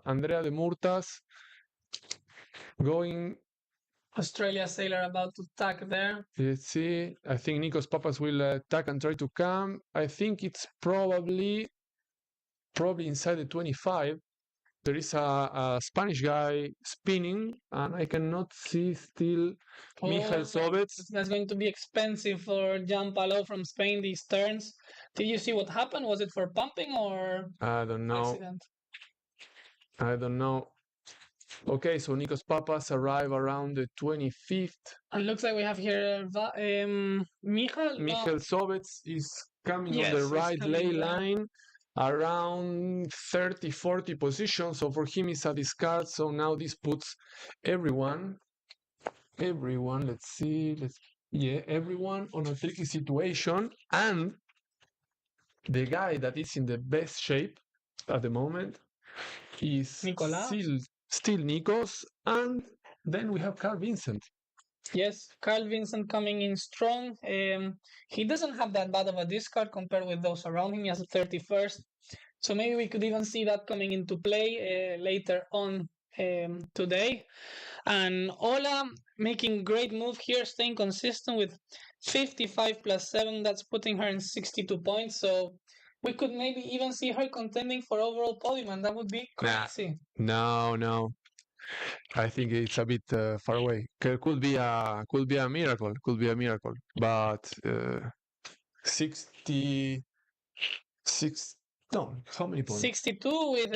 Andrea de Murtas. Going... Australia Sailor about to tack there. Let's see. I think Nikos Papas will tack and try to come. I think it's probably inside the 25. There is a Spanish guy spinning, and I cannot see still Michael Sobets. That's going to be expensive for Jean Palou from Spain, these turns. Did you see what happened? Was it for pumping or I don't know. Accident? I don't know. Okay, so Nikos Papas arrive around the 25th. And looks like we have here Michael Sobets is coming on the right lay line. Around 30-40 positions, so for him it's a discard. So now this puts everyone, let's see, everyone on a tricky situation, and the guy that is in the best shape at the moment is still Nikos, and then we have Carl Vincent. Yes, Carl Vincent coming in strong. He doesn't have that bad of a discard compared with those around him. He has a 31st. So maybe we could even see that coming into play later on today. And Ola making great move here, staying consistent with 55 plus 7. That's putting her in 62 points. So we could maybe even see her contending for overall podium, and that would be crazy. No. I think it's a bit far away. Could be a miracle. But 66. No, how many points? 62 with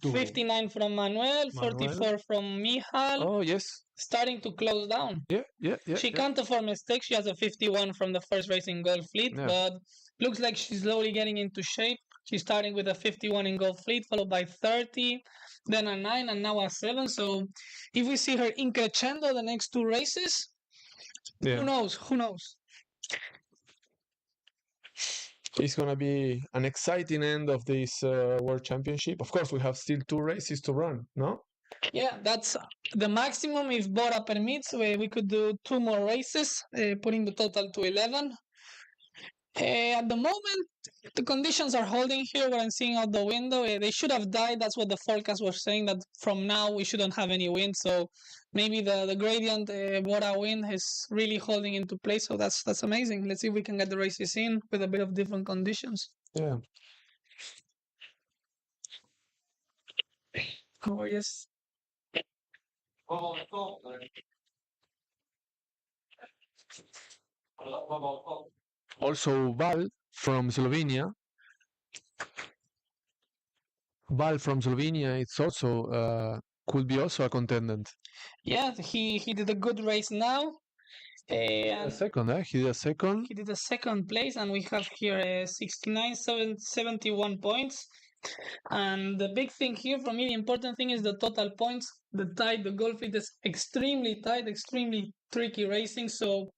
59 from Manuel, 44 from Michal. Oh yes. Starting to close down. Yeah. She can't afford mistakes. She has a 51 from the first race in Gold Fleet, but looks like she's slowly getting into shape. She's starting with a 51 in Gold Fleet, followed by 30, then a 9, and now a 7. So if we see her in crescendo the next two races, who knows? It's going to be an exciting end of this World Championship. Of course, we have still 2 races to run, no? Yeah, that's the maximum. If Bora permits, we could do 2 more races, putting the total to 11. At the moment, the conditions are holding here. What I'm seeing out the window, they should have died. That's what the forecast was saying, that from now we shouldn't have any wind. So maybe the gradient Bora wind is really holding into place. So that's amazing. Let's see if we can get the races in with a bit of different conditions. Yeah. Oh, yes. Also, Val from Slovenia Val from Slovenia, it's also could be also a contendant. Yeah, he did a good race now. A second, he did a second. He did a second place, and we have here 71 points. And the big thing here for me, the important thing is the total points. The golf it is extremely tight, extremely tricky racing. So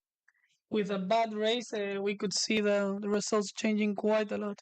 with a bad race, we could see the results changing quite a lot.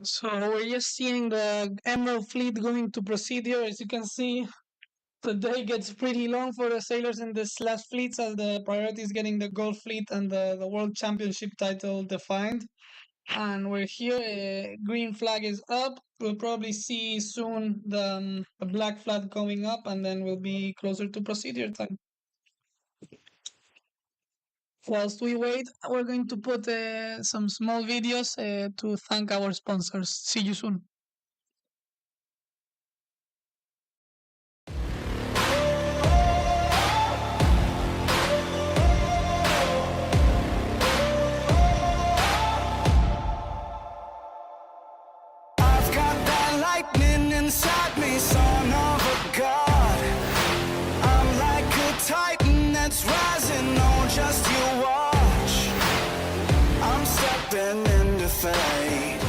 So we're just seeing the Emerald Fleet going to procedure. As you can see, the day gets pretty long for the sailors in this last fleets as the priority is getting the Gold Fleet and the World Championship title defined. And we're here, green flag is up. We'll probably see soon the black flag going up, and then we'll be closer to procedure time. Whilst we wait, we're going to put some small videos to thank our sponsors. See you soon. I've got that lightning inside me, son of a god. I'm like a titan that's rising, oh, just you watch. I'm stepping into fate.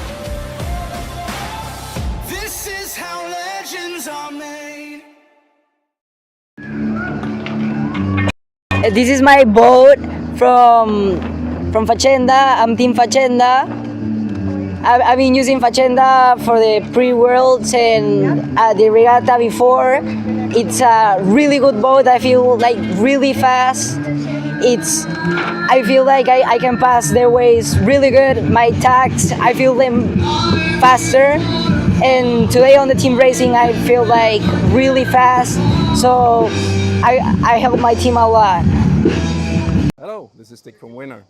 This is how legends are made. This is my boat from Facenda. I'm Team Facenda. I've been using Facenda for the pre-worlds and the regatta before. It's a really good boat. I feel like really fast. I feel like I can pass their ways really good. My tacks, I feel them faster. And today on the team racing, I feel like really fast. So I help my team a lot. Hello, this is Dick from Winner.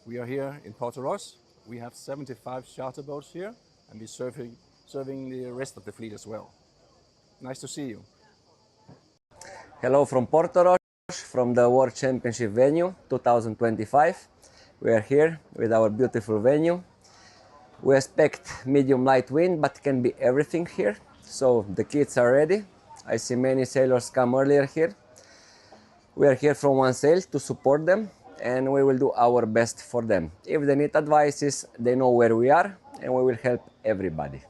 We are here in Portorož. We have 75 charter boats here, and we're serving the rest of the fleet as well. Nice to see you. Hello from Portorož, from the World Championship venue 2025. We are here with our beautiful venue. We expect medium light wind, but can be everything here. So the kids are ready. I see many sailors come earlier here. We are here from one sail to support them, and we will do our best for them. If they need advices, they know where we are, and we will help everybody.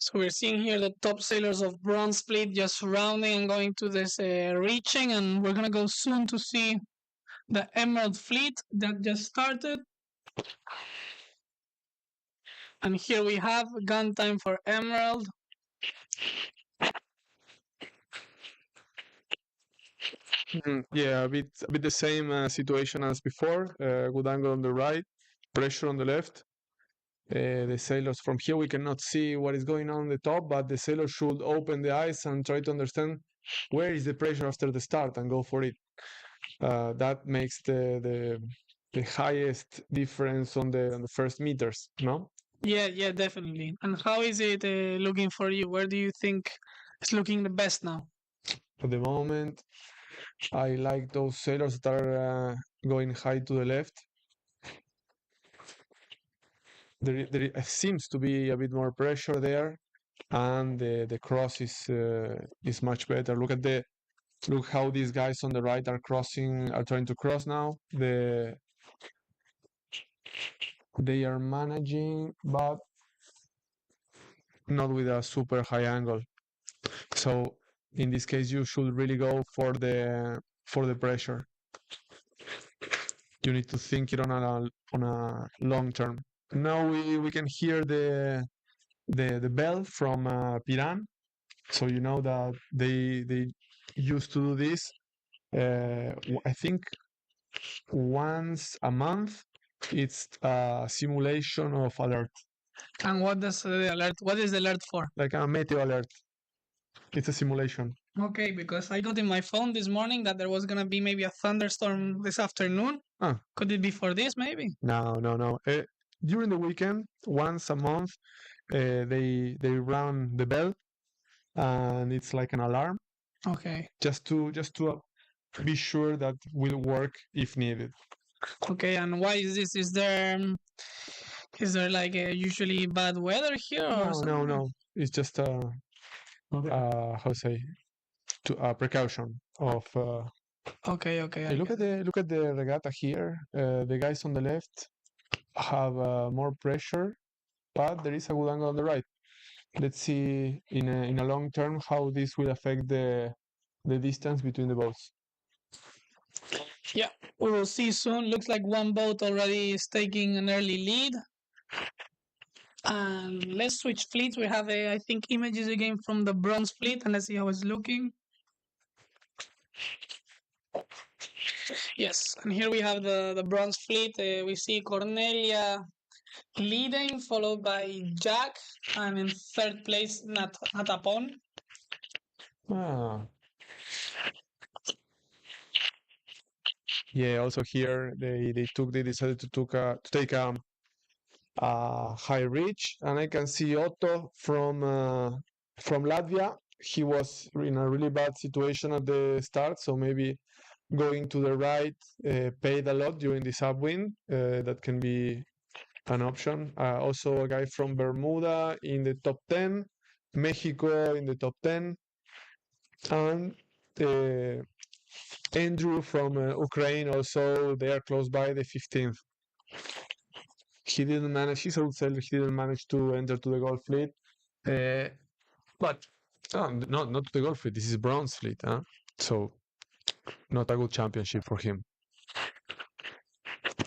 So we're seeing here the top sailors of Bronze Fleet just rounding and going to this reaching, and we're gonna go soon to see the Emerald Fleet that just started. And here we have gun time for Emerald. Yeah, a bit the same situation as before. Good angle on the right, pressure on the left. The sailors from here we cannot see what is going on the top, but the sailors should open the eyes and try to understand where is the pressure after the start and go for it. That makes the highest difference on the first meters, no? Yeah, definitely. And how is it looking for you? Where do you think is looking the best now? At the moment, I like those sailors that are going high to the left. There seems to be a bit more pressure there, and the cross is much better. Look how these guys on the right are trying to cross now. They are managing, but not with a super high angle. So in this case, you should really go for the pressure. You need to think it on a long term. Now we can hear the bell from Pirat, so you know that they used to do this. I think once a month. It's a simulation of alert, And what does the alert? What is the alert for? like a meteo alert. It's a simulation. Okay, because I got in my phone this morning that there was gonna be maybe a thunderstorm this afternoon. Could it be for this, maybe? No. During the weekend, once a month, they run the bell, and it's like an alarm. Okay. Just to be sure that will work if needed. Okay, and why is this? Is there like usually bad weather here or something? No. It's just how say a precaution of. Okay. Hey, look at the regatta here. The guys on the left have more pressure, but there is a good angle on the right. Let's see in a long term how this will affect the distance between the boats. Yeah, we will see soon. Looks like one boat already is taking an early lead. And let's switch fleets. We have, I think, images again from the Bronze Fleet, and let's see how it's looking. Yes, and here we have the Bronze Fleet. We see Cornelia leading, followed by Jack, and in third place, Natapon. Yeah, also here they decided to take a high reach, and I can see Otto from Latvia. He was in a really bad situation at the start, so maybe going to the right paid a lot during this upwind. That can be an option. Also, a guy from Bermuda in the top 10, Mexico in the top 10, and Andrew from Ukraine also. They are close by the 15th. He didn't manage. He's a good sailor. He didn't manage to enter to the Gold Fleet, but not to the Gold Fleet. This is Bronze Fleet, so not a good championship for him.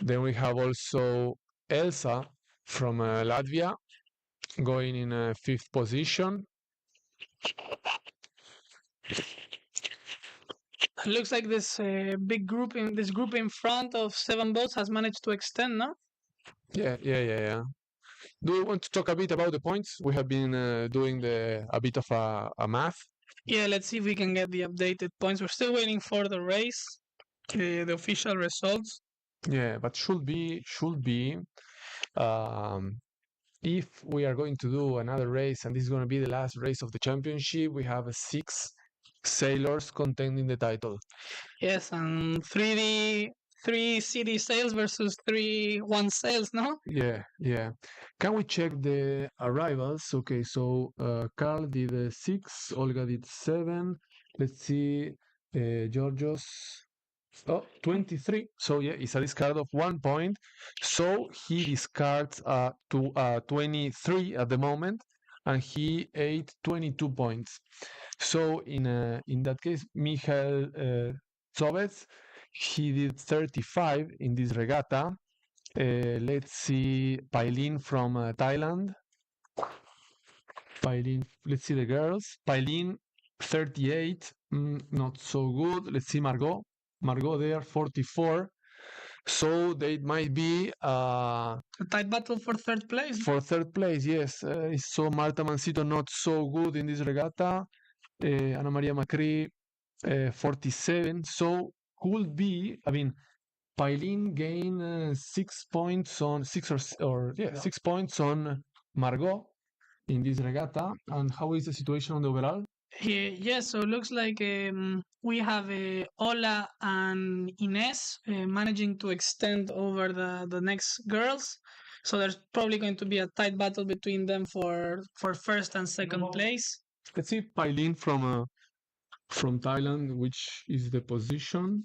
Then we have also Elsa from Latvia going in 5th position. It looks like this big group in front of 7 boats has managed to extend, no? Yeah. Do we want to talk a bit about the points? We have been doing a bit of a math. Yeah, let's see if we can get the updated points. We're still waiting for the race, the official results. Yeah, but should be if we are going to do another race, and this is going to be the last race of the championship, we have 6 sailors contending the title. Yes, and 3 CD sails versus 1 sails, no? Yeah. Can we check the arrivals? Okay, so Carl did 6, Olga did 7. Let's see, Georgios. 23. So yeah, it's a discard of 1 point. So he discards to 23 at the moment. and he ate 22 points. So in that case, Michael Zovets, he did 35 in this regatta. Let's see, Pailin from Thailand. Pailin, let's see the girls. Pailin, 38, not so good. Let's see Margot. Margot there, 44. So they might be A tight battle for third place. for third place, yes. So Marta Mancito not so good in this regatta. Ana Maria Macri, 47. So could be, I mean, Pailin gained 6 points on 6 points on Margot in this regatta. And how is the situation on the overall? Yes, so it looks like we have Ola and Ines managing to extend over the next girls. So there's probably going to be a tight battle between them for first and second place. Let's see Pailin from Thailand, which is the position.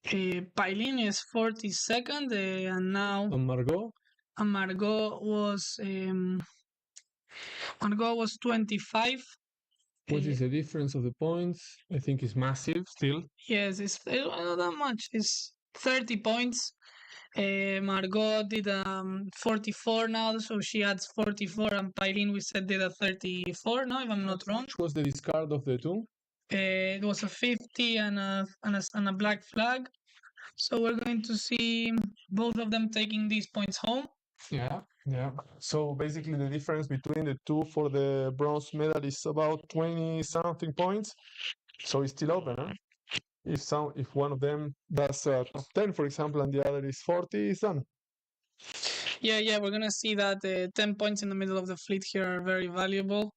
Pailin is 42nd, and now And Margot? Margot was 25. What is the difference of the points? I think it's massive still. Yes, it's not that much. It's 30 points. Margot did 44 now, so she adds 44, and Pailin, we said, did a 34 now, if I'm not wrong. Which was the discard of the two? It was a 50 and a black flag. So we're going to see both of them taking these points home. Yeah. So basically the difference between the two for the bronze medal is about 20 something points. So it's still open, huh? If one of them does top 10, for example, and the other is 40, it's done. Yeah, we're gonna see that 10 points in the middle of the fleet here are very valuable.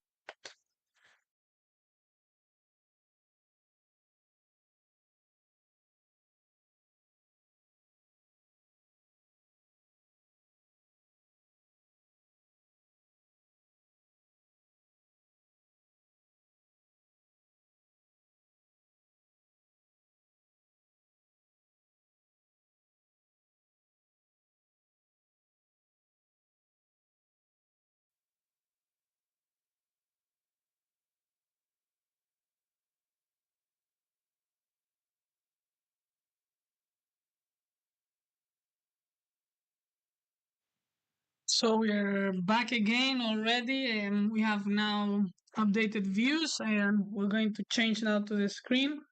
So we're back again already, and we have now updated views, and we're going to change now to the screen.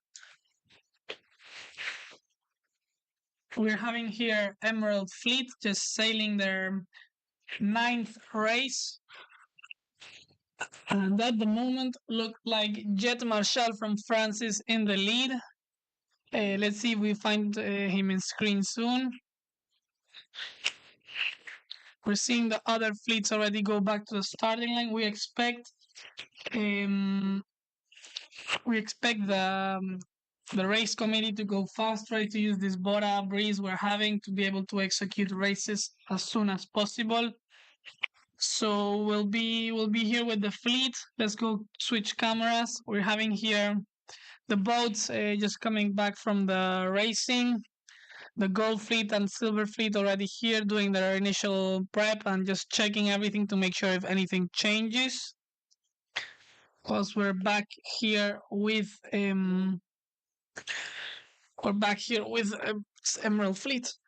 We're having here Emerald Fleet just sailing their 9th race. And at the moment, look like Jet Marshall from France is in the lead. Let's see if we find him in screen soon. We're seeing the other fleets already go back to the starting line. We expect the race committee to go fast, try to use this Bora breeze we're having to be able to execute races as soon as possible. So we'll be here with the fleet. Let's go switch cameras. We're having here the boats just coming back from the racing. The gold fleet and silver fleet already here doing their initial prep and just checking everything to make sure if anything changes. Plus we're back here with Emerald Fleet.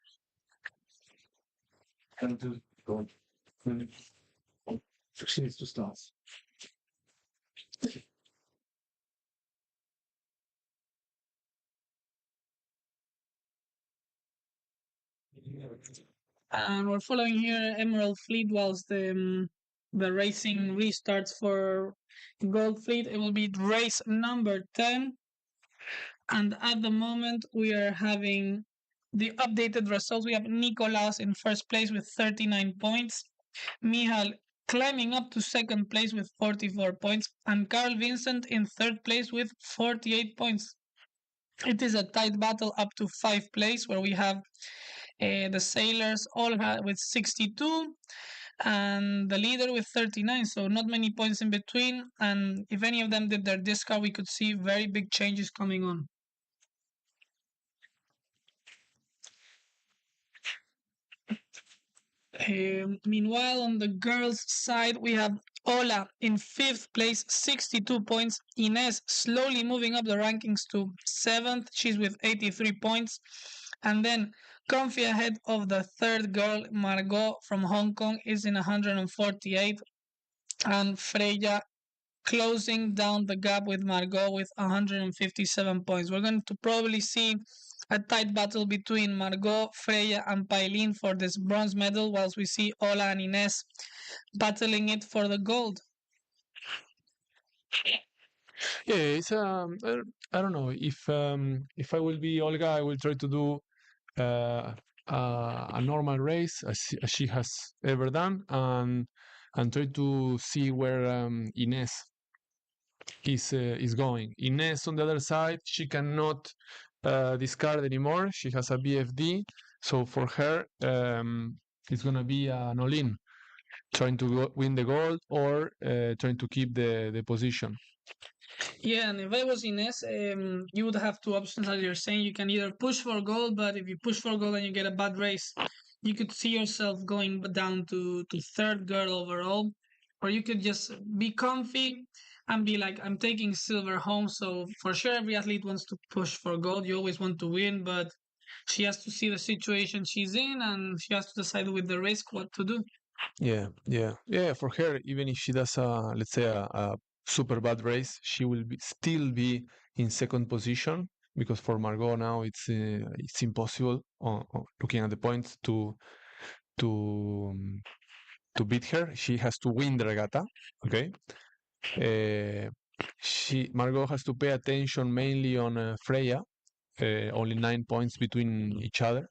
She needs to start. And we're following here Emerald Fleet whilst the racing restarts for Gold Fleet. It will be race number 10. And at the moment, we are having the updated results. We have Nicolaus in first place with 39 points. Michal climbing up to second place with 44 points. And Carl Vincent in third place with 48 points. It is a tight battle up to 5th place where we have the sailors all with 62 and the leader with 39, so not many points in between. And if any of them did their discard, we could see very big changes coming on. Meanwhile, on the girls' side, we have Ola in 5th place, 62 points. Ines slowly moving up the rankings to 7th. She's with 83 points. And then comfy ahead of the third girl, Margot from Hong Kong, is in 148. And Freya closing down the gap with Margot with 157 points. We're going to probably see a tight battle between Margot, Freya, and Pailin for this bronze medal, whilst we see Ola and Ines battling it for the gold. Yeah, it's I don't know if I will be Olga, I will try to do uh, a normal race as she has ever done, and try to see where Ines is going. Ines, on the other side, she cannot discard anymore. She has a BFD, so for her, it's gonna be an all-in, trying to win the gold or trying to keep the position. Yeah, and if I was Ines, you would have two options, as you're saying. You can either push for gold, but if you push for gold and you get a bad race, you could see yourself going down to third girl overall, or you could just be comfy and be like, I'm taking silver home. So for sure, every athlete wants to push for gold. You always want to win, but she has to see the situation she's in, and she has to decide with the risk what to do. Yeah. For her, even if she does let's say a super bad race, she will still be in second position, because for Margot now it's impossible looking at the points to to beat her. She has to win the regatta. Okay. Margot has to pay attention mainly on Freya. Only 9 points between each other.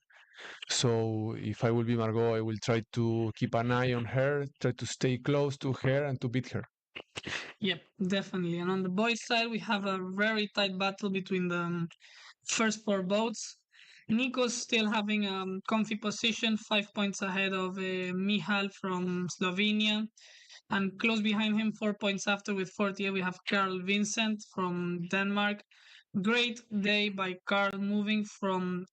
So if I will be Margot, I will try to keep an eye on her, try to stay close to her and to beat her. Yep, definitely. And on the boys' side, we have a very tight battle between the first four boats. Nico's still having a comfy position, 5 points ahead of Mihal from Slovenia. And close behind him, 4 points after with 48, we have Carl Vincent from Denmark. Great day by Carl, moving from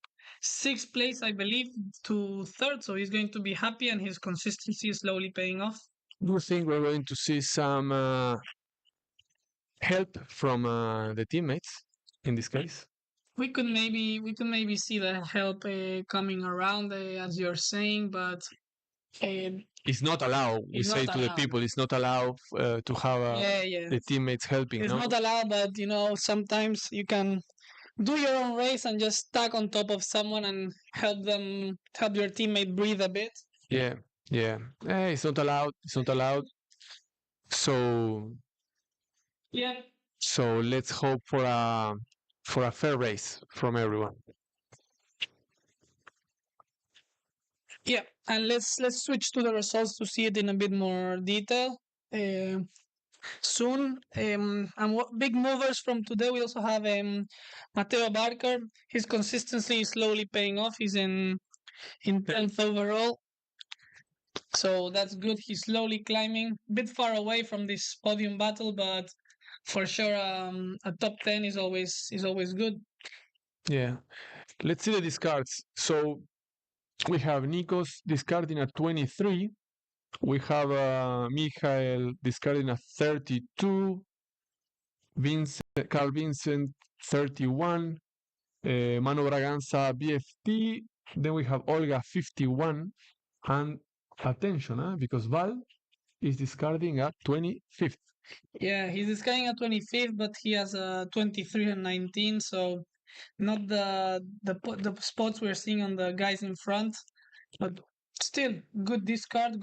6th place, I believe, to 3rd. So he's going to be happy, and his consistency is slowly paying off. Do you think we're going to see some help from the teammates in this case? We could maybe see the help coming around, as you're saying, but It's not allowed. We It's say not to the allowed. people, it's not allowed to have yeah. the teammates helping. It's No? not allowed, but sometimes you can do your own race and just stack on top of someone and help your teammate breathe a bit. Yeah. It's not allowed. It's not allowed. So Yeah. so let's hope for a fair race from everyone. Yeah, and let's switch to the results to see it in a bit more detail. Soon, and big movers from today. We also have Mateo Barker. His consistency is slowly paying off. He's in 10th overall, so that's good. He's slowly climbing, a bit far away from this podium battle, but for sure, a top 10 is always good. Yeah. Let's see the discards. So we have Nikos discarding at 23. We have Michael discarding at 32. Carl Vincent 31. Mano Braganza BFT. Then we have Olga 51. And attention, because Val is discarding at 25th. Yeah, he's discarding at 25th, but he has a 23 and 19, so not the spots we're seeing on the guys in front, but still good discard,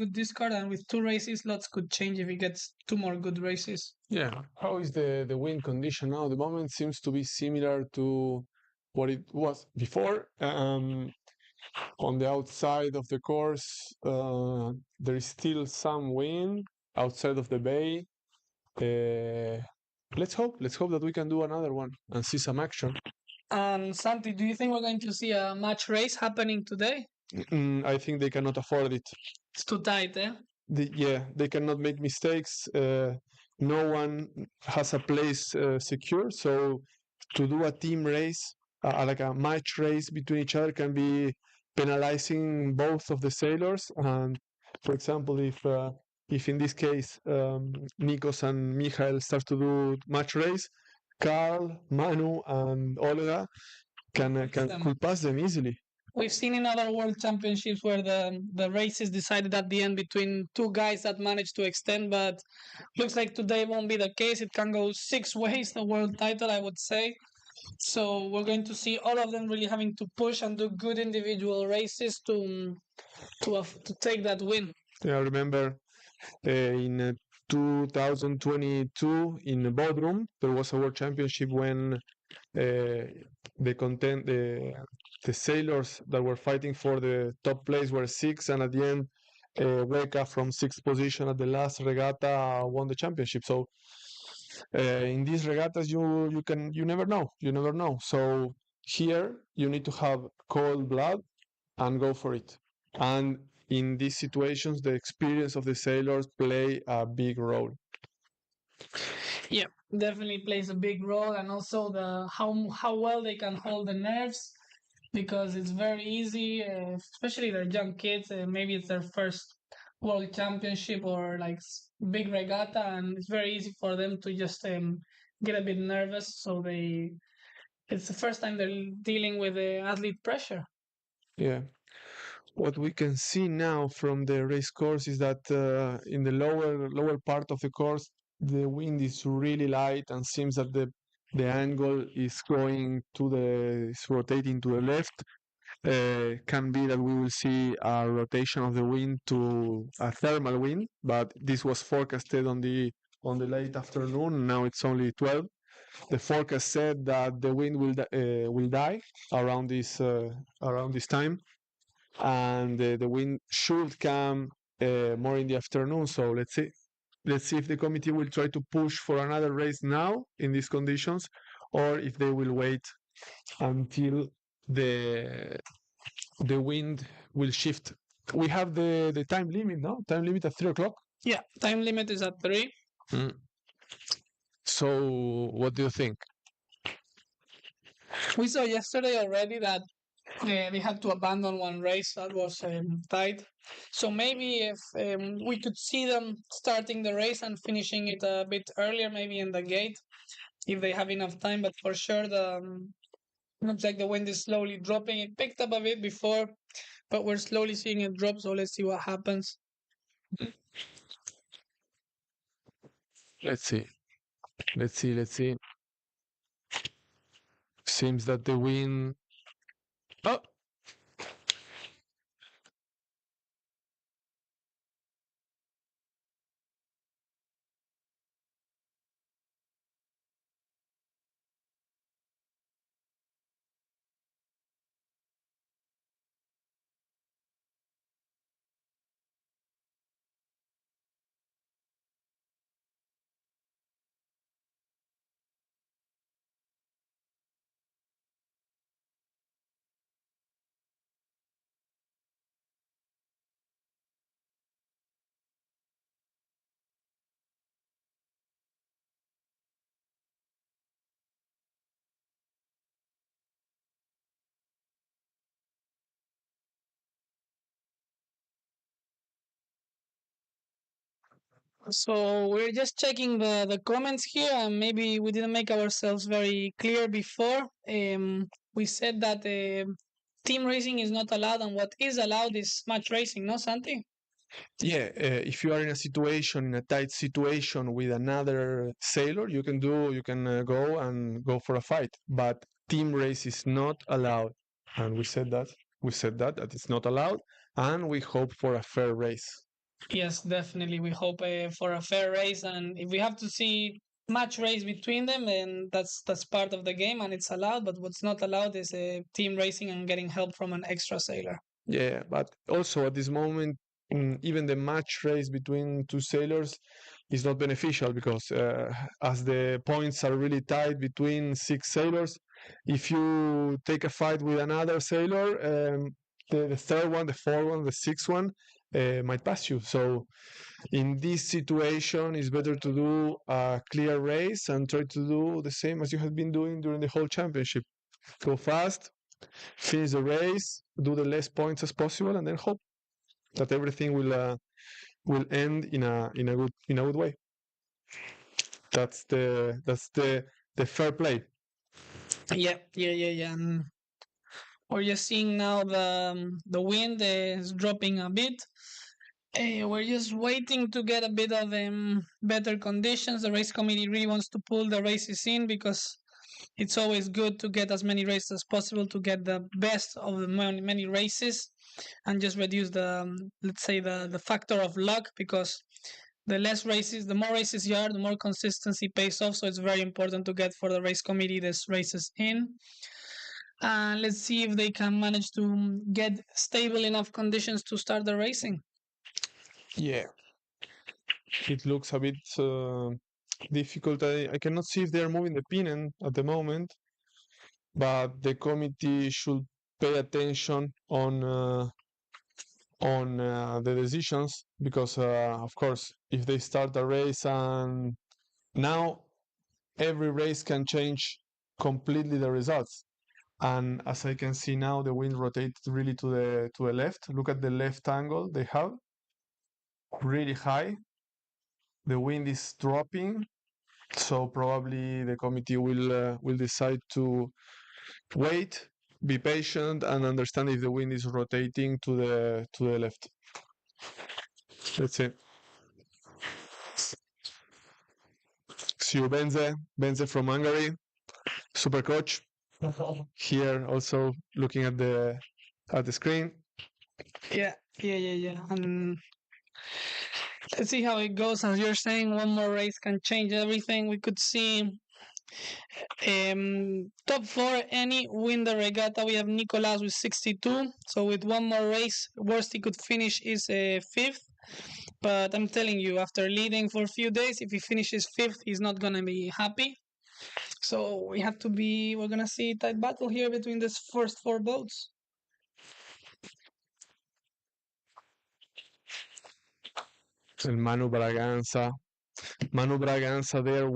and with 2 races, lots could change if he gets 2 more good races. Yeah. How is the wind condition now? The moment seems to be similar to what it was before. On the outside of the course, there is still some wind outside of the bay. Let's hope that we can do another one and see some action. Santi, do you think we're going to see a match race happening today? I think they cannot afford it. It's too tight, eh? They cannot make mistakes. No one has a place secure, so to do a team race, like a match race between each other, can be penalizing both of the sailors. And for example, if if in this case Nikos and Michael start to do match race, Carl, Manu, and Olga could pass them easily. We've seen in other world championships where the race is decided at the end between two guys that managed to extend, but looks like today won't be the case. It can go 6 ways, the world title, I would say. So we're going to see all of them really having to push and do good individual races to take that win. Yeah, I remember in 2022 in Bodrum there was a world championship when the sailors that were fighting for the top place were 6, and at the end Weka from 6th position at the last regatta won the championship. So in these regattas you never know. So here you need to have cold blood and go for it. And in these situations the experience of the sailors play a big role. Yeah, definitely plays a big role, and also the how well they can hold the nerves, because it's very easy, especially they're young kids. Maybe it's their first world championship or like big regatta, and it's very easy for them to just get a bit nervous. So it's the first time they're dealing with athlete pressure. Yeah. What we can see now from the race course is that in the lower part of the course, the wind is really light, and seems that the angle is rotating to the left. Can be that we will see a rotation of the wind to a thermal wind, but this was forecasted on the late afternoon. Now it's only 12. The forecast said that the wind will die around this time, and the wind should come more in the afternoon. So let's see if the committee will try to push for another race now in these conditions, or if they will wait until the wind will shift. We have the time limit, no? Time limit at 3 o'clock. Yeah, time limit is at 3. So what do you think? We saw yesterday already that they had to abandon one race that was tight. So maybe if we could see them starting the race and finishing it a bit earlier, maybe in the gate, if they have enough time. But for sure, looks like the wind is slowly dropping. It picked up a bit before, but we're slowly seeing it drop. So let's see what happens. Let's see. Seems that the wind. Oh. So we're just checking the comments here, and maybe we didn't make ourselves very clear before. We said that team racing is not allowed, and what is allowed is match racing, no, Santi? Yeah, if you are in a tight situation with another sailor, you can go for a fight. But team race is not allowed, and we said that it's not allowed, and we hope for a fair race. Yes, definitely. We hope for a fair race, and if we have to see match race between them, then that's part of the game, and it's allowed. But what's not allowed is team racing and getting help from an extra sailor. Yeah, but also at this moment, even the match race between two sailors is not beneficial, because as the points are really tight between 6 sailors, if you take a fight with another sailor, the third one, the fourth one, the sixth one might pass you. So in this situation, it's better to do a clear race and try to do the same as you have been doing during the whole championship. Go fast, finish the race, do the less points as possible, and then hope that everything will end in a good way. That's the fair play. Yeah. And we're just seeing now the wind is dropping a bit. We're just waiting to get a bit of better conditions. The race committee really wants to pull the races in because it's always good to get as many races as possible to get the best of the many races and just reduce the let's say the factor of luck, because the more races you are, the more consistency pays off. So it's very important to get for the race committee these races in. And let's see if they can manage to get stable enough conditions to start the racing. Yeah, it looks a bit difficult. I cannot see if they are moving the pin at the moment, but the committee should pay attention on the decisions, because of course, if they start a race and now every race can change completely the results. And as I can see now, the wind rotates really to the left. Look at the left angle they have, really high. The wind is dropping, so probably the committee will decide to wait, be patient, and understand if the wind is rotating to the left. That's it. See you, Benze from Hungary, super coach. Here also looking at the screen. Yeah. And let's see how it goes. As you're saying, one more race can change everything. We could see top four any win the regatta. We have Nicolas with 62. So with one more race, worst he could finish is fifth. But I'm telling you, after leading for a few days, if he finishes fifth, he's not gonna be happy. So we're gonna see a tight battle here between these first four boats. And Manu Braganza there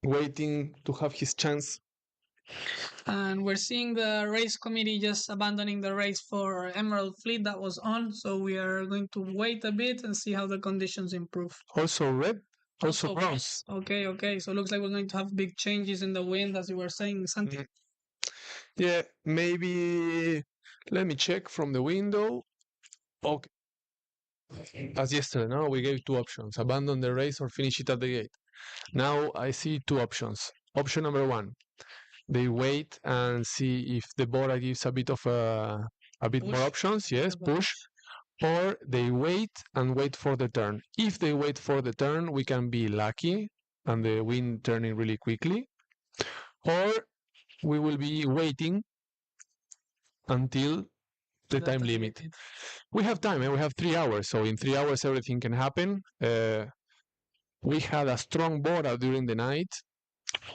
waiting to have his chance. And we're seeing the race committee just abandoning the race for Emerald Fleet that was on. So we are going to wait a bit and see how the conditions improve. Also red, also bronze. Okay. So it looks like we're going to have big changes in the wind, as you were saying, Santi. Yeah, maybe. Let me check from the window. Okay. As yesterday, no, we gave two options: abandon the race or finish it at the gate. Now I see two options. Option number one: they wait and see if the Bora gives a bit more options. Yes, push. Or they wait for the turn. If they wait for the turn, we can be lucky and the wind turning really quickly. Or we will be waiting until the time limit. We have time, we have 3 hours, so in 3 hours everything can happen. We had a strong Bora during the night,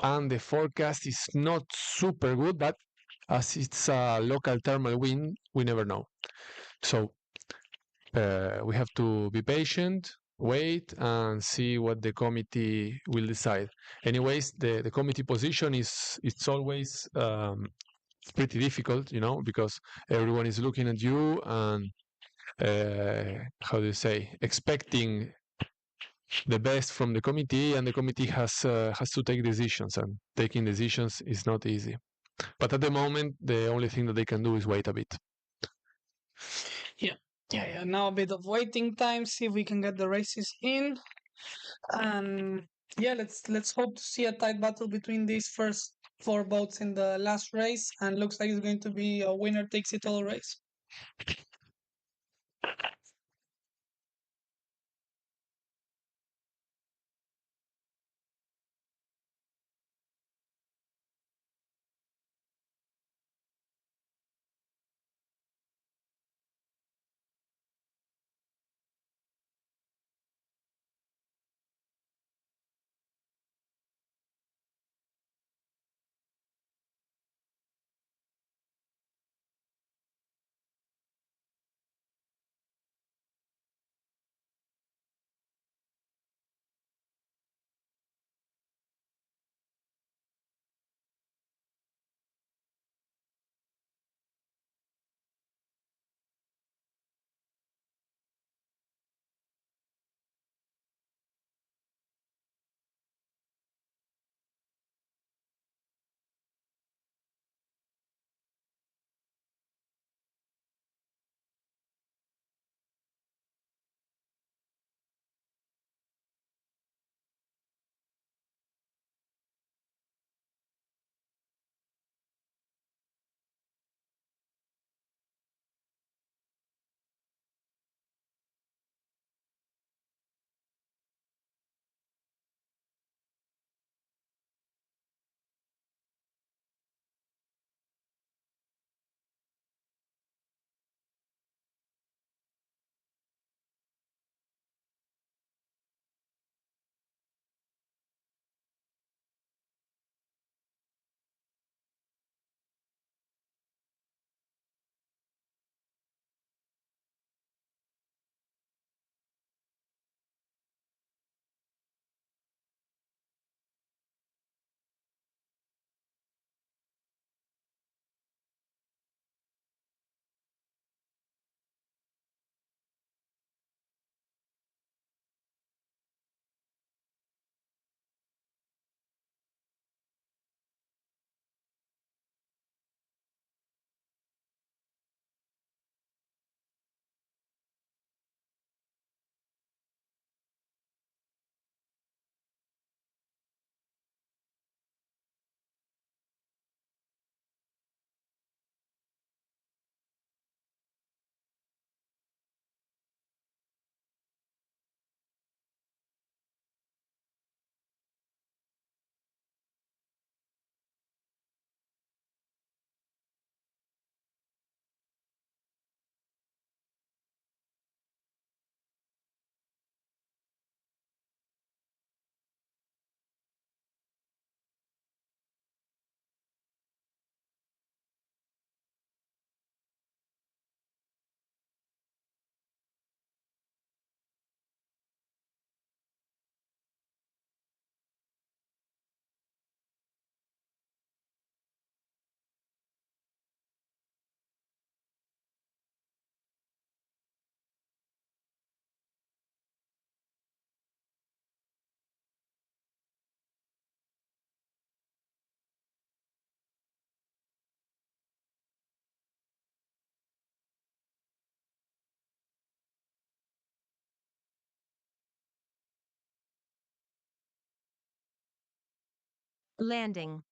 and the forecast is not super good, but as it's a local thermal wind, we never know. So we have to be patient, wait, and see what the committee will decide. Anyways, the committee position it's always pretty difficult, because everyone is looking at you and how do you say, expecting the best from the committee, and the committee has to take decisions, and taking decisions is not easy. But at the moment, the only thing that they can do is wait a bit. Yeah. Now a bit of waiting time, see if we can get the races in. And yeah, let's hope to see a tight battle between these first four boats in the last race. And looks like it's going to be a winner takes it all race. Landing.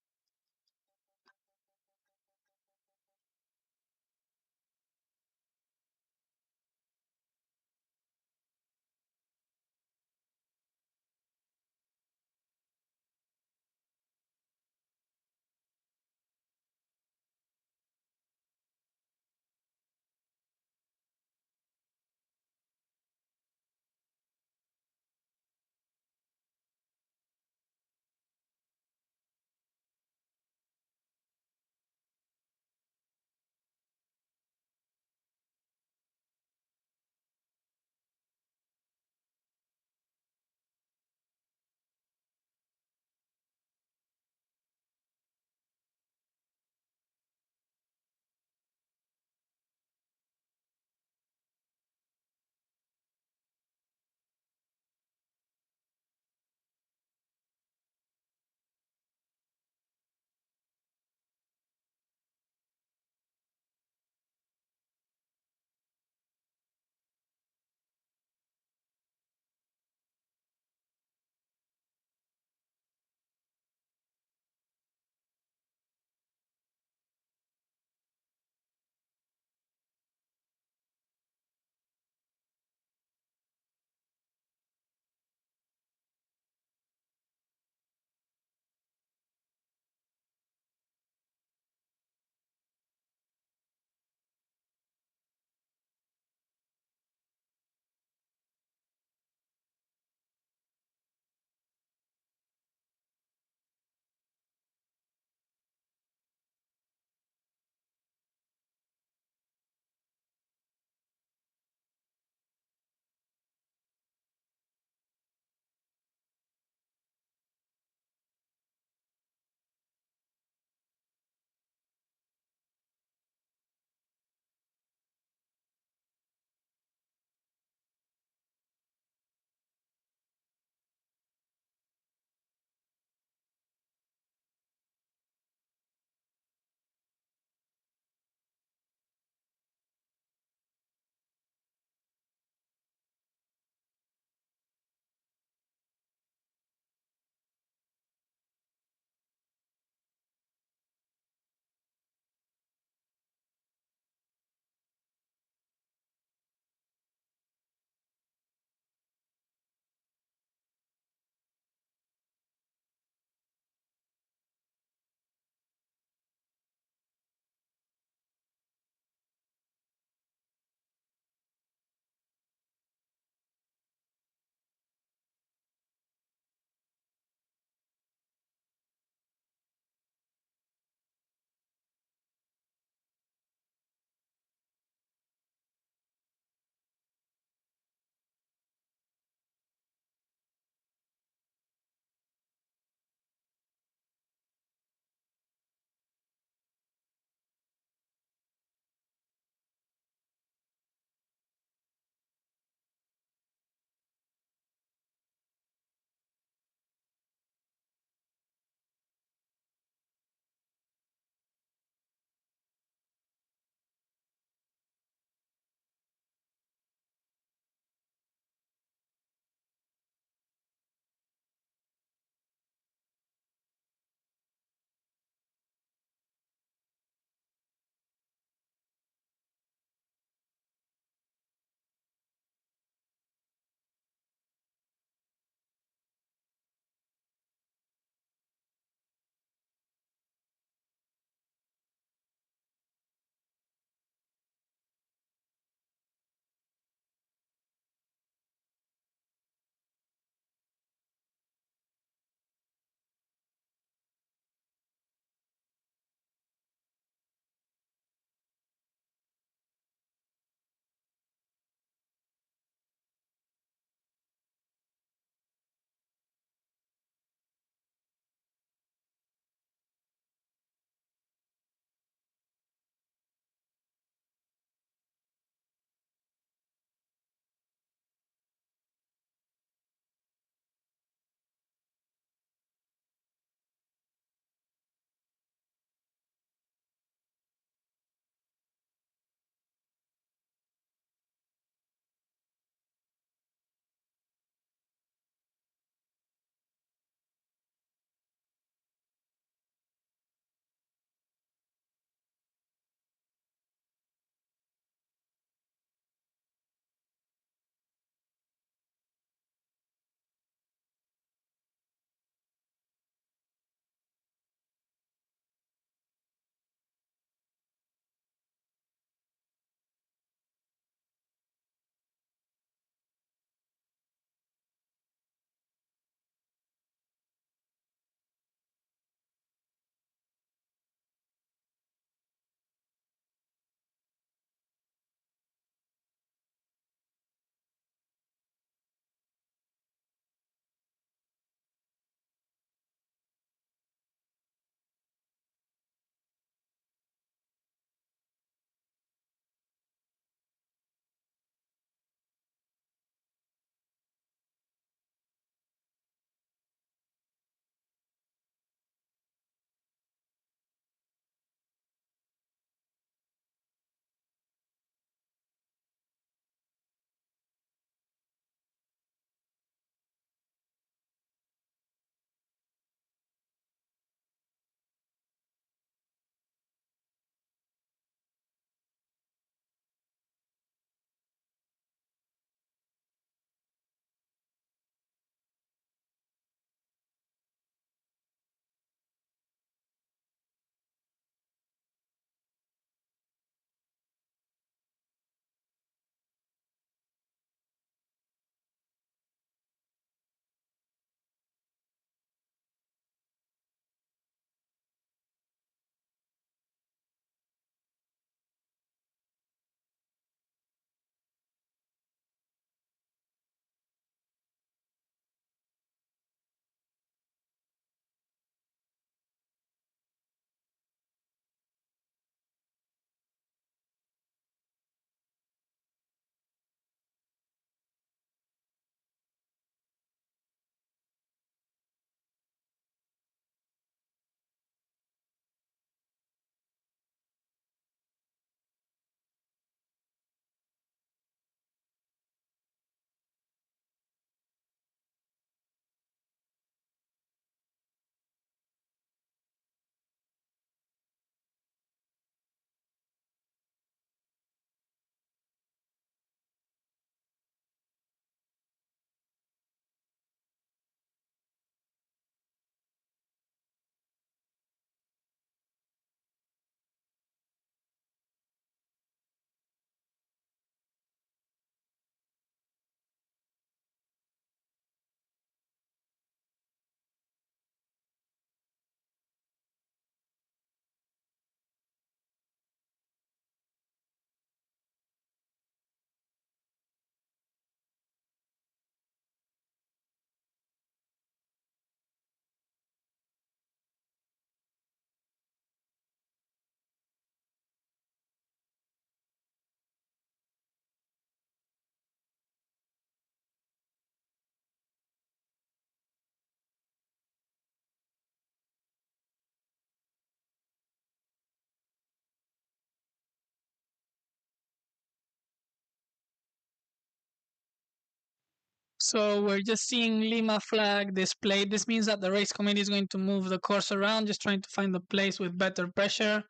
So we're just seeing Lima flag displayed. This means that the race committee is going to move the course around, just trying to find a place with better pressure.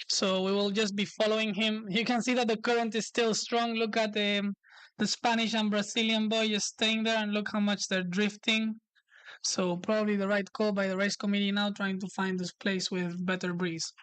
So we will just be following him. You can see that the current is still strong. Look at the Spanish and Brazilian boy just staying there, and look how much they're drifting. So probably the right call by the race committee now, trying to find this place with better breeze.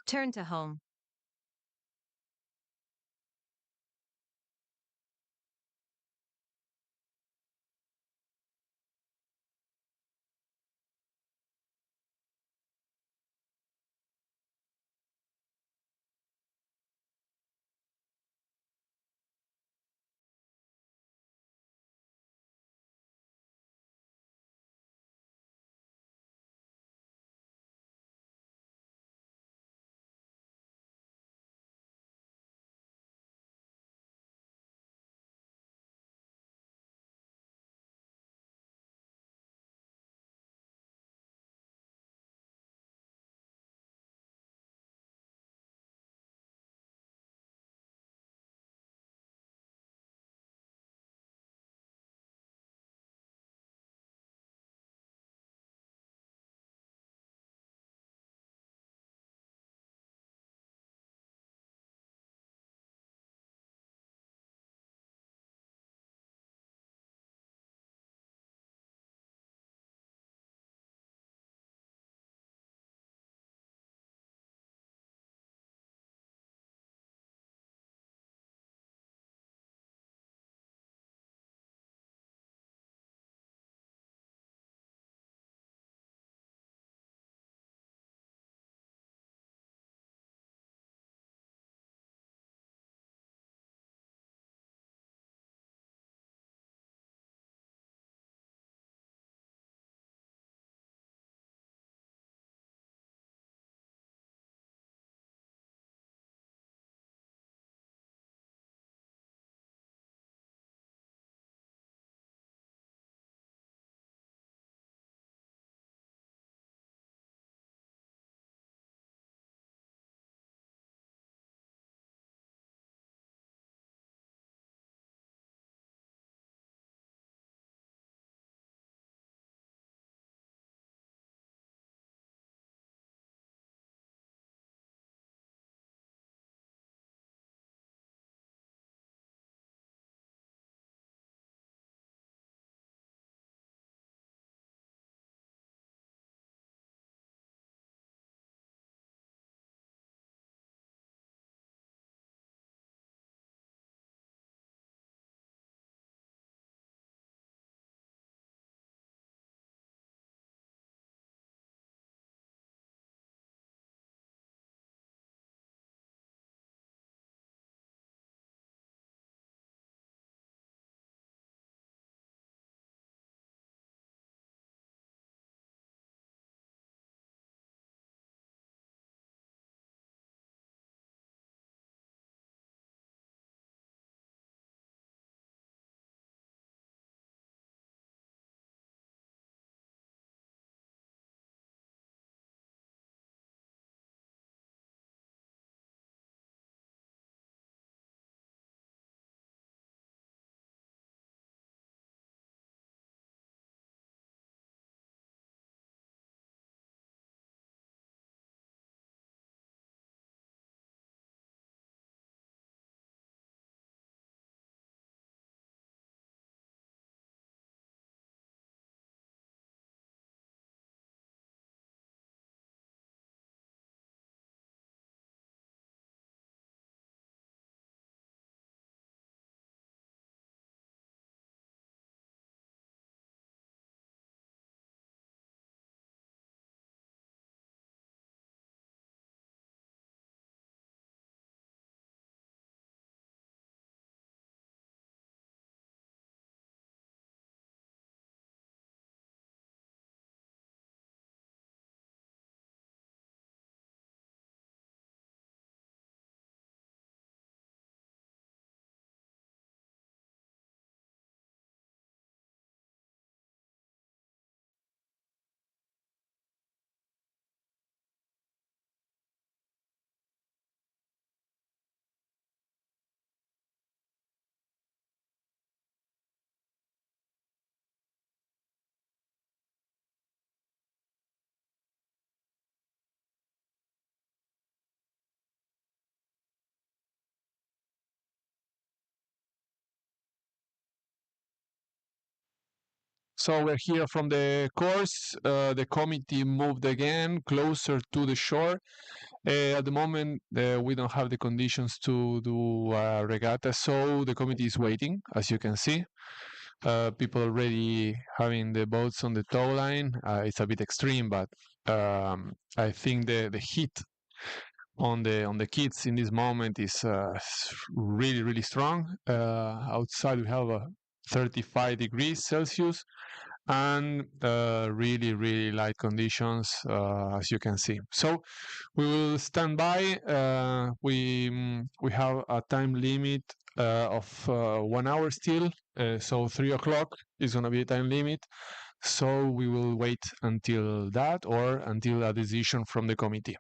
Return to home. So we're here from the course. The committee moved again closer to the shore. At the moment, we don't have the conditions to do a regatta, so the committee is waiting, as you can see. People already having the boats on the tow line. It's a bit extreme, but I think the heat on the kids in this moment is really strong. Outside we have 35 degrees Celsius and really light conditions, as you can see. So we will stand by. We have a time limit of 1 hour still. So 3 o'clock is going to be a time limit. So we will wait until that or until a decision from the committee.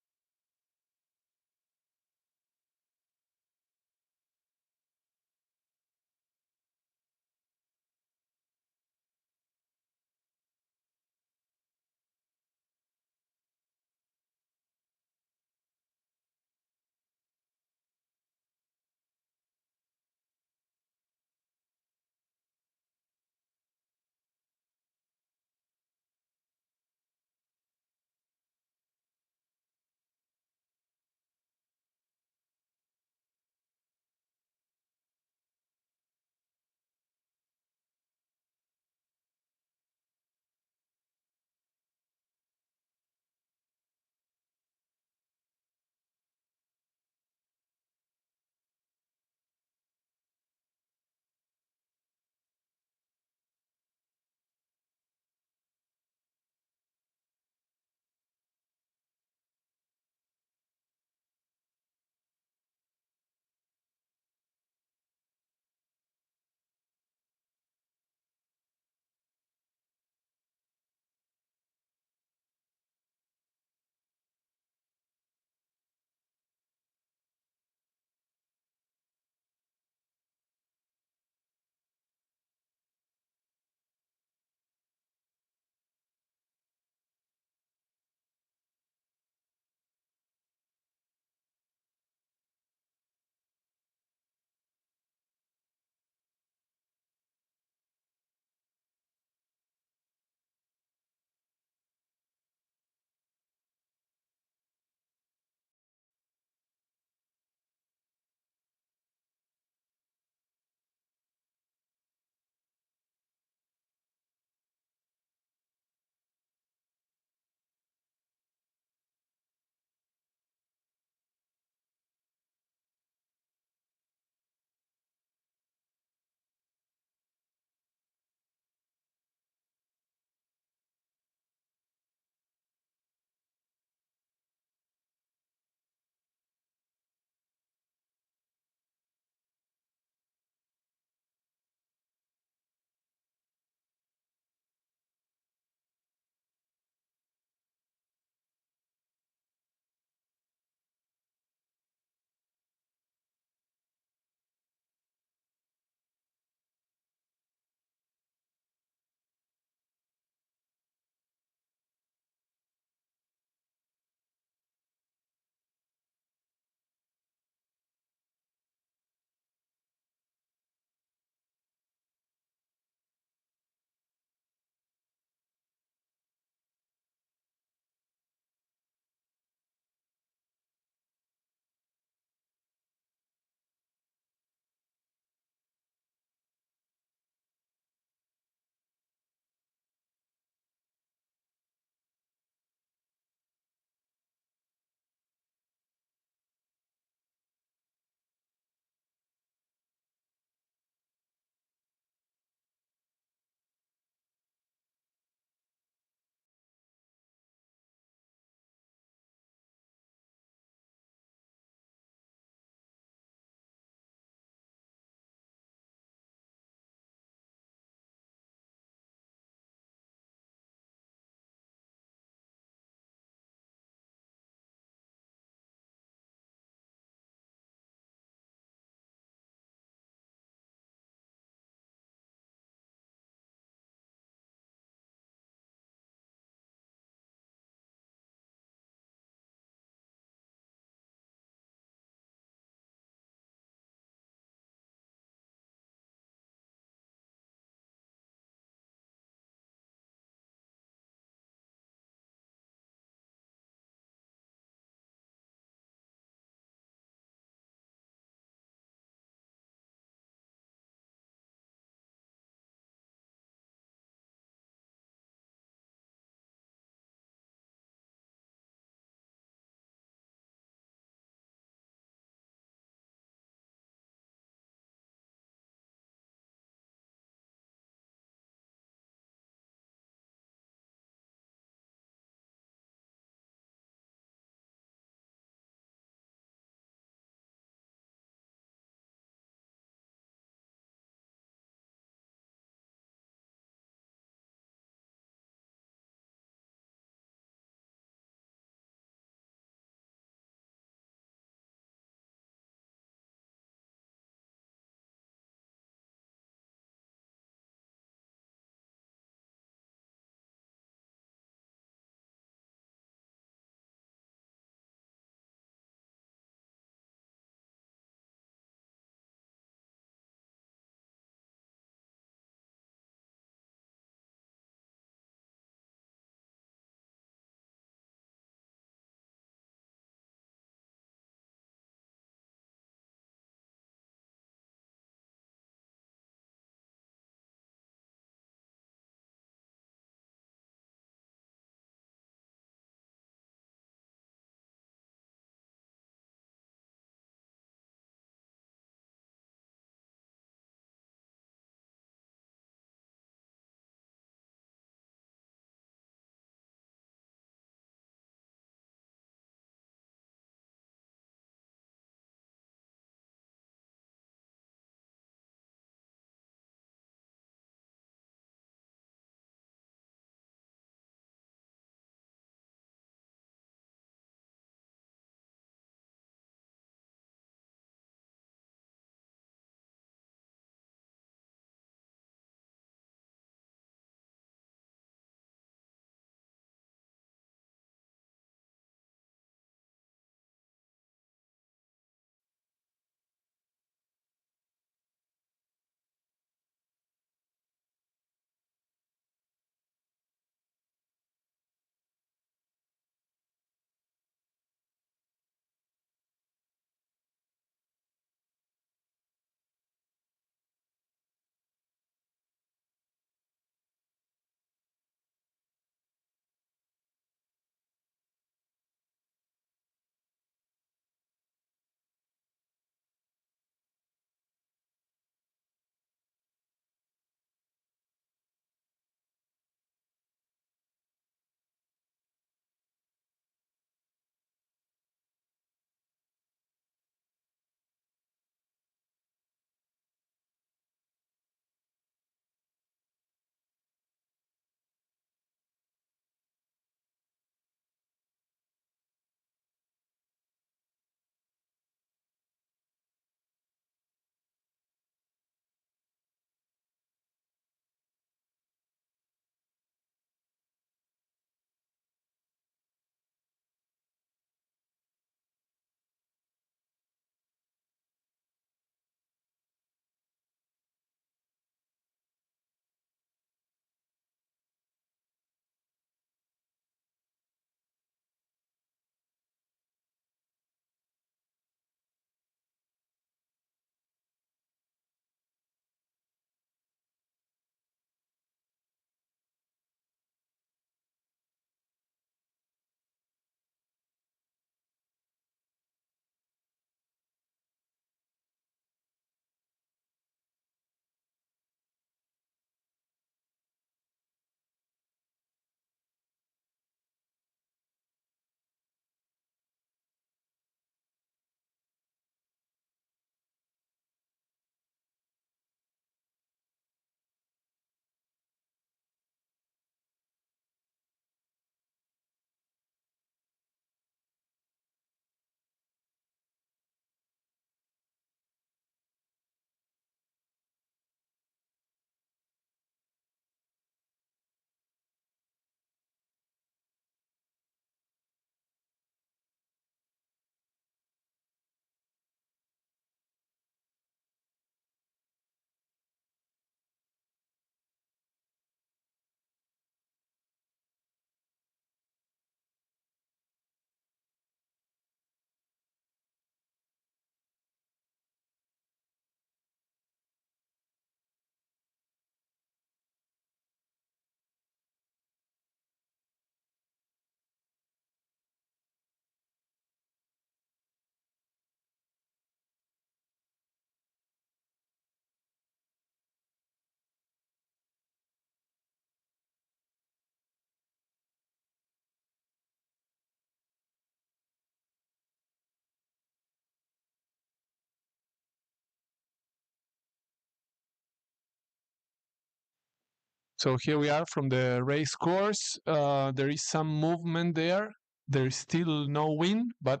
So here we are from the race course. There is some movement there. There is still no wind, but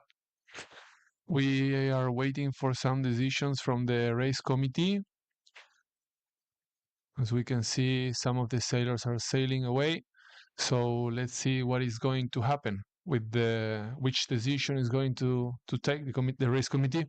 we are waiting for some decisions from the race committee. As we can see, some of the sailors are sailing away. So let's see what is going to happen with which decision is going to take the race committee.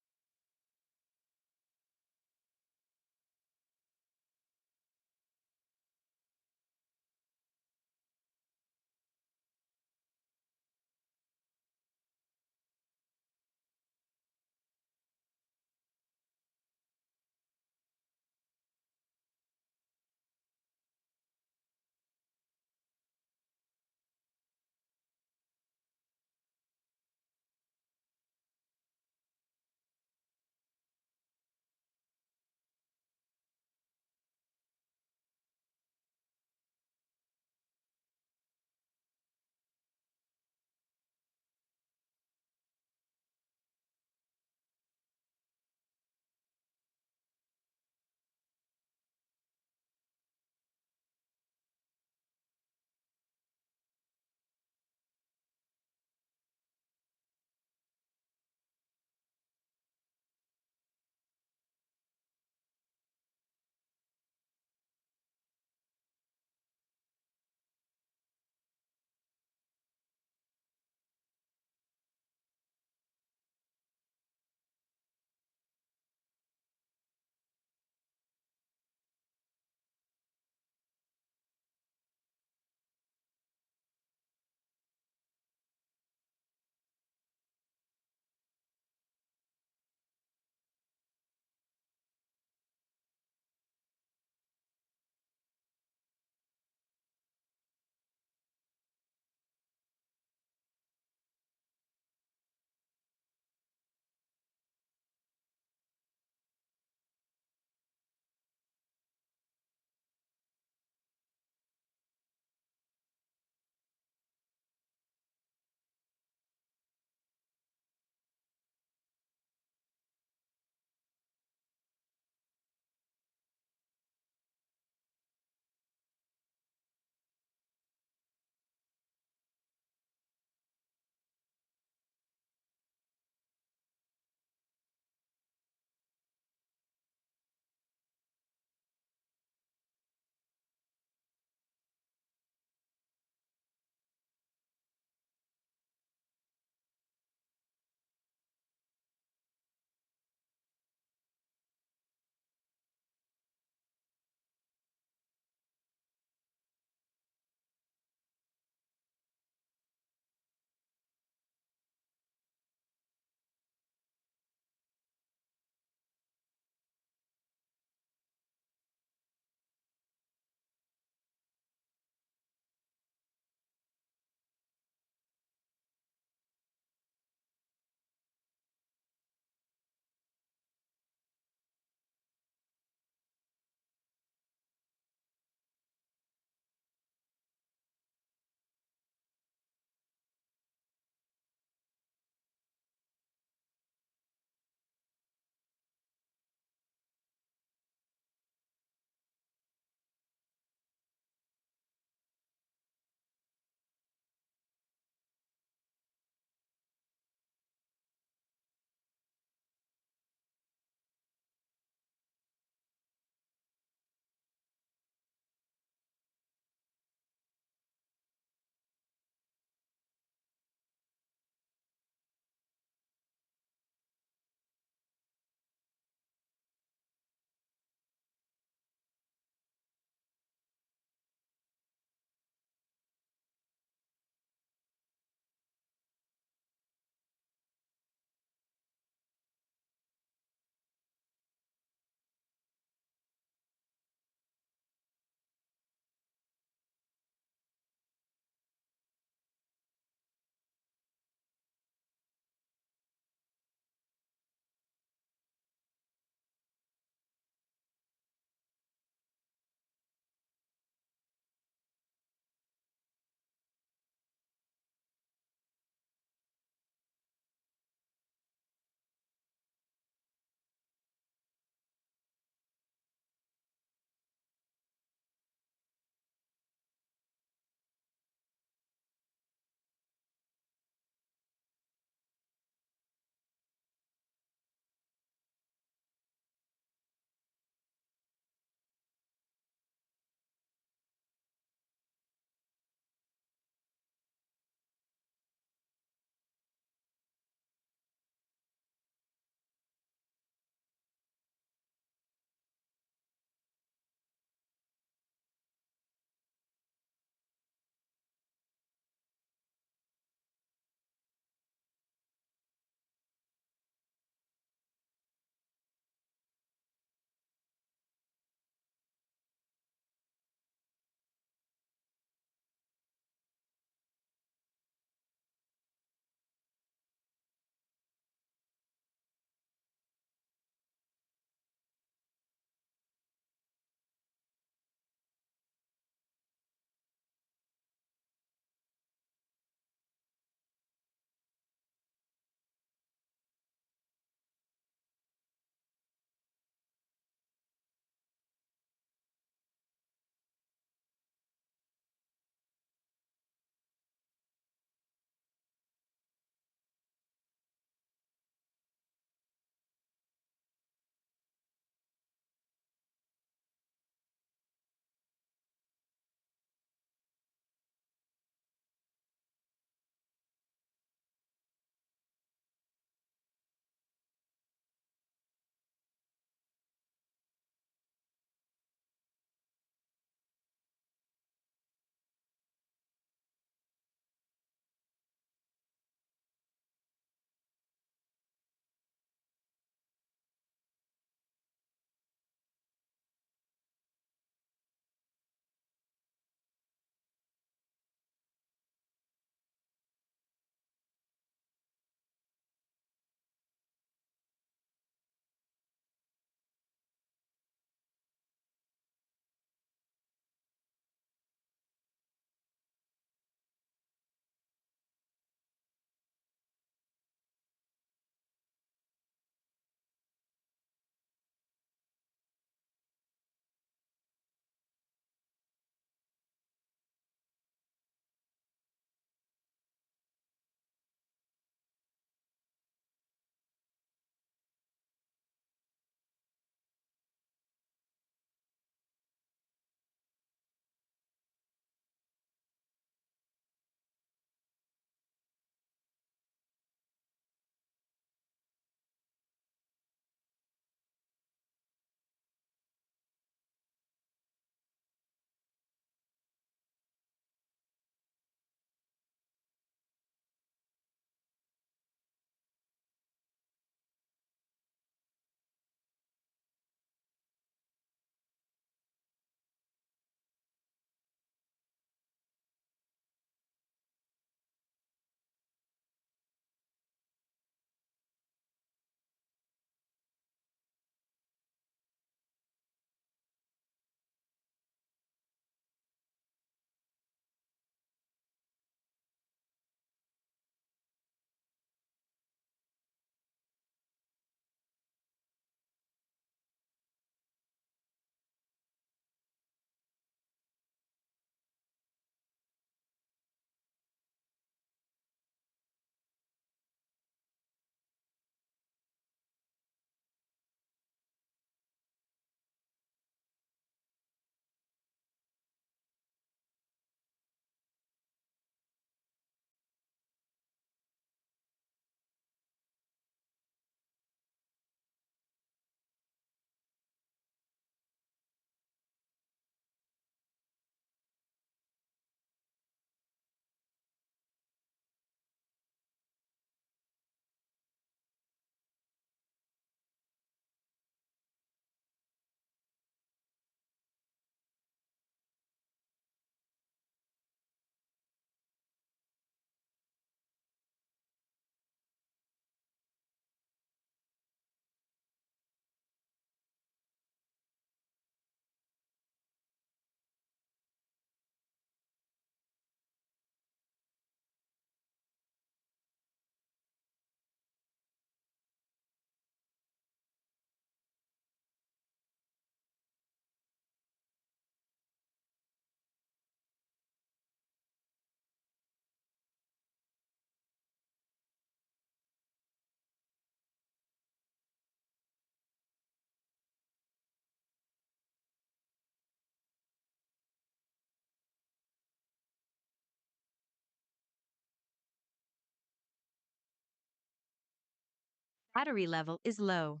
Battery level is low.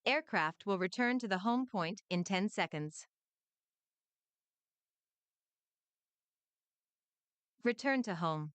Aircraft will return to the home point in 10 seconds. Return to home.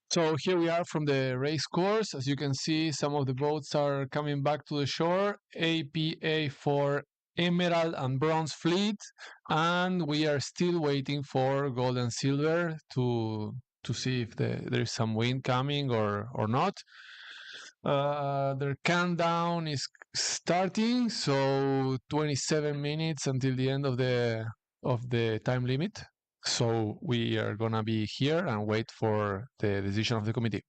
So here we are from the race course. As you can see, some of the boats are coming back to the shore. APA for Emerald and Bronze Fleet, and we are still waiting for Gold and Silver to see if there is some wind coming or not. Their countdown is starting, so 27 minutes until the end of the time limit. So we are gonna be here and wait for the decision of the committee.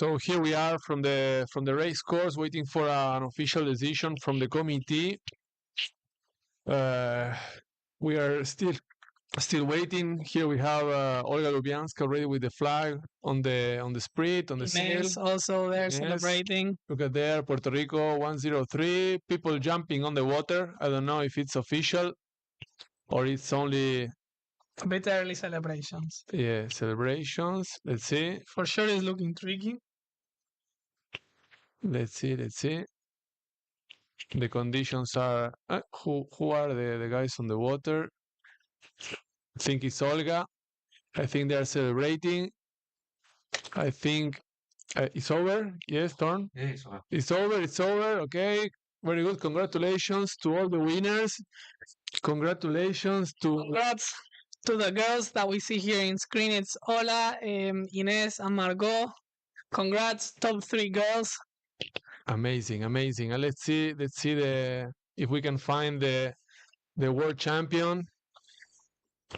So here we are from the race course, waiting for an official decision from the committee. We are still waiting. Here we have Olga Lubyanska already with the flag on the sprint, on the sail. Inez also there Yes. celebrating. Look at there, Puerto Rico 103. People jumping on the water. I don't know if it's official or it's only A bit early celebrations. celebrations. Let's see. For sure it's looking tricky. Let's see. The conditions are who are the guys on the water? I think it's Olga. I think they are celebrating. I think it's over. Yes, Torn? It's over. Okay. Very good. Congratulations to all the winners. Congratulations to Congrats to the girls that we see here in screen. It's Ola, Inez, and Margot. Congrats, top 3 girls. amazing. And let's see if we can find the world champion,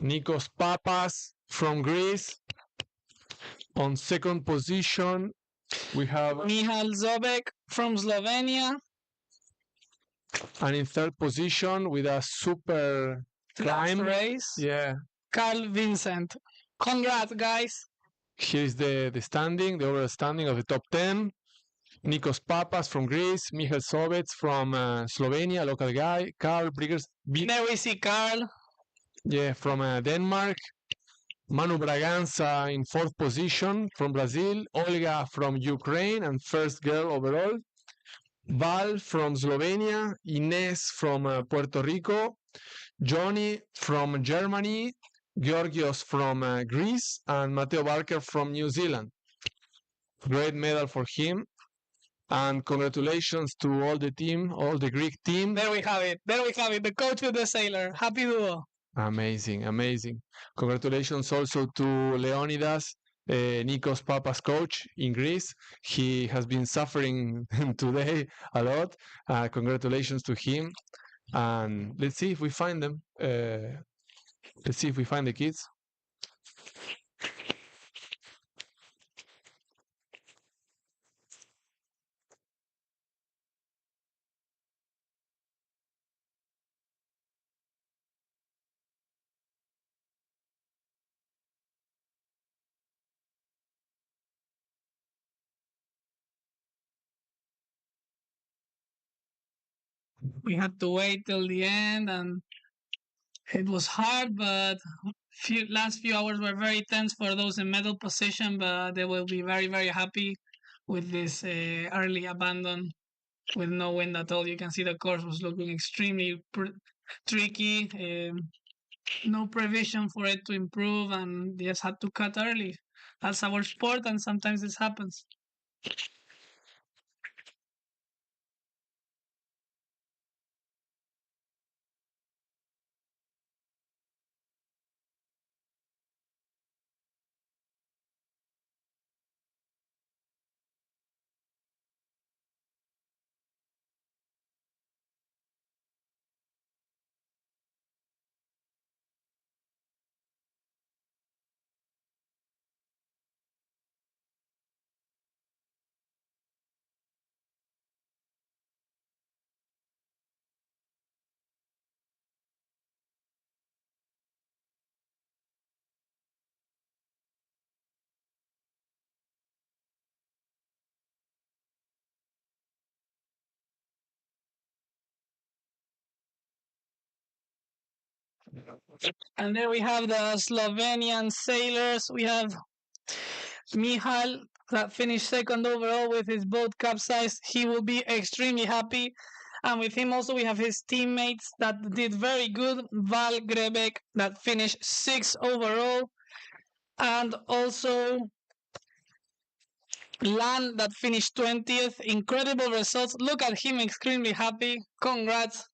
Nikos Papas from Greece. On second position, we have, Mihal Zobek from Slovenia. and in third position with a super Last climb. race, Yeah, Carl Vincent. Congrats, guys. here's the overall standing of the top 10. Nikos Papas from Greece, Michal Sobec from Slovenia, local guy. Carl Briggers, There we see Carl. from Denmark. Manu Braganza in fourth position from Brazil. Olga from Ukraine and first girl overall. Val from Slovenia. Inés from Puerto Rico. Johnny from Germany. Georgios from Greece. And Mateo Barker from New Zealand. Great medal for him. And congratulations to all the team, all the Greek team. There we have it. The coach with the sailor. Happy duo. Amazing. Congratulations also to Leonidas, Nikos Papas coach in Greece. He has been suffering today a lot. Congratulations to him. And let's see if we find them. Let's see if we find the kids. We had to wait till the end, and it was hard, but last few hours were very tense for those in medal position, but they will be very, very happy with this early abandon with no wind at all. You can see the course was looking extremely tricky. No provision for it to improve, and they just had to cut early. That's our sport, and sometimes this happens. And there we have the Slovenian sailors. We have Mihal that finished second overall with his boat capsized. He will be extremely happy. And with him also we have his teammates that did very good. Val Grebek that finished 6th overall. And also Lan that finished 20th. Incredible results. Look at him extremely happy. Congrats.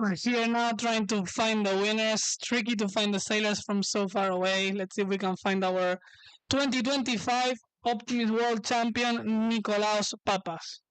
We're here now trying to find the winners. Tricky to find the sailors from so far away. Let's see if we can find our 2025 Optimist World Champion, Nicolaos Papas.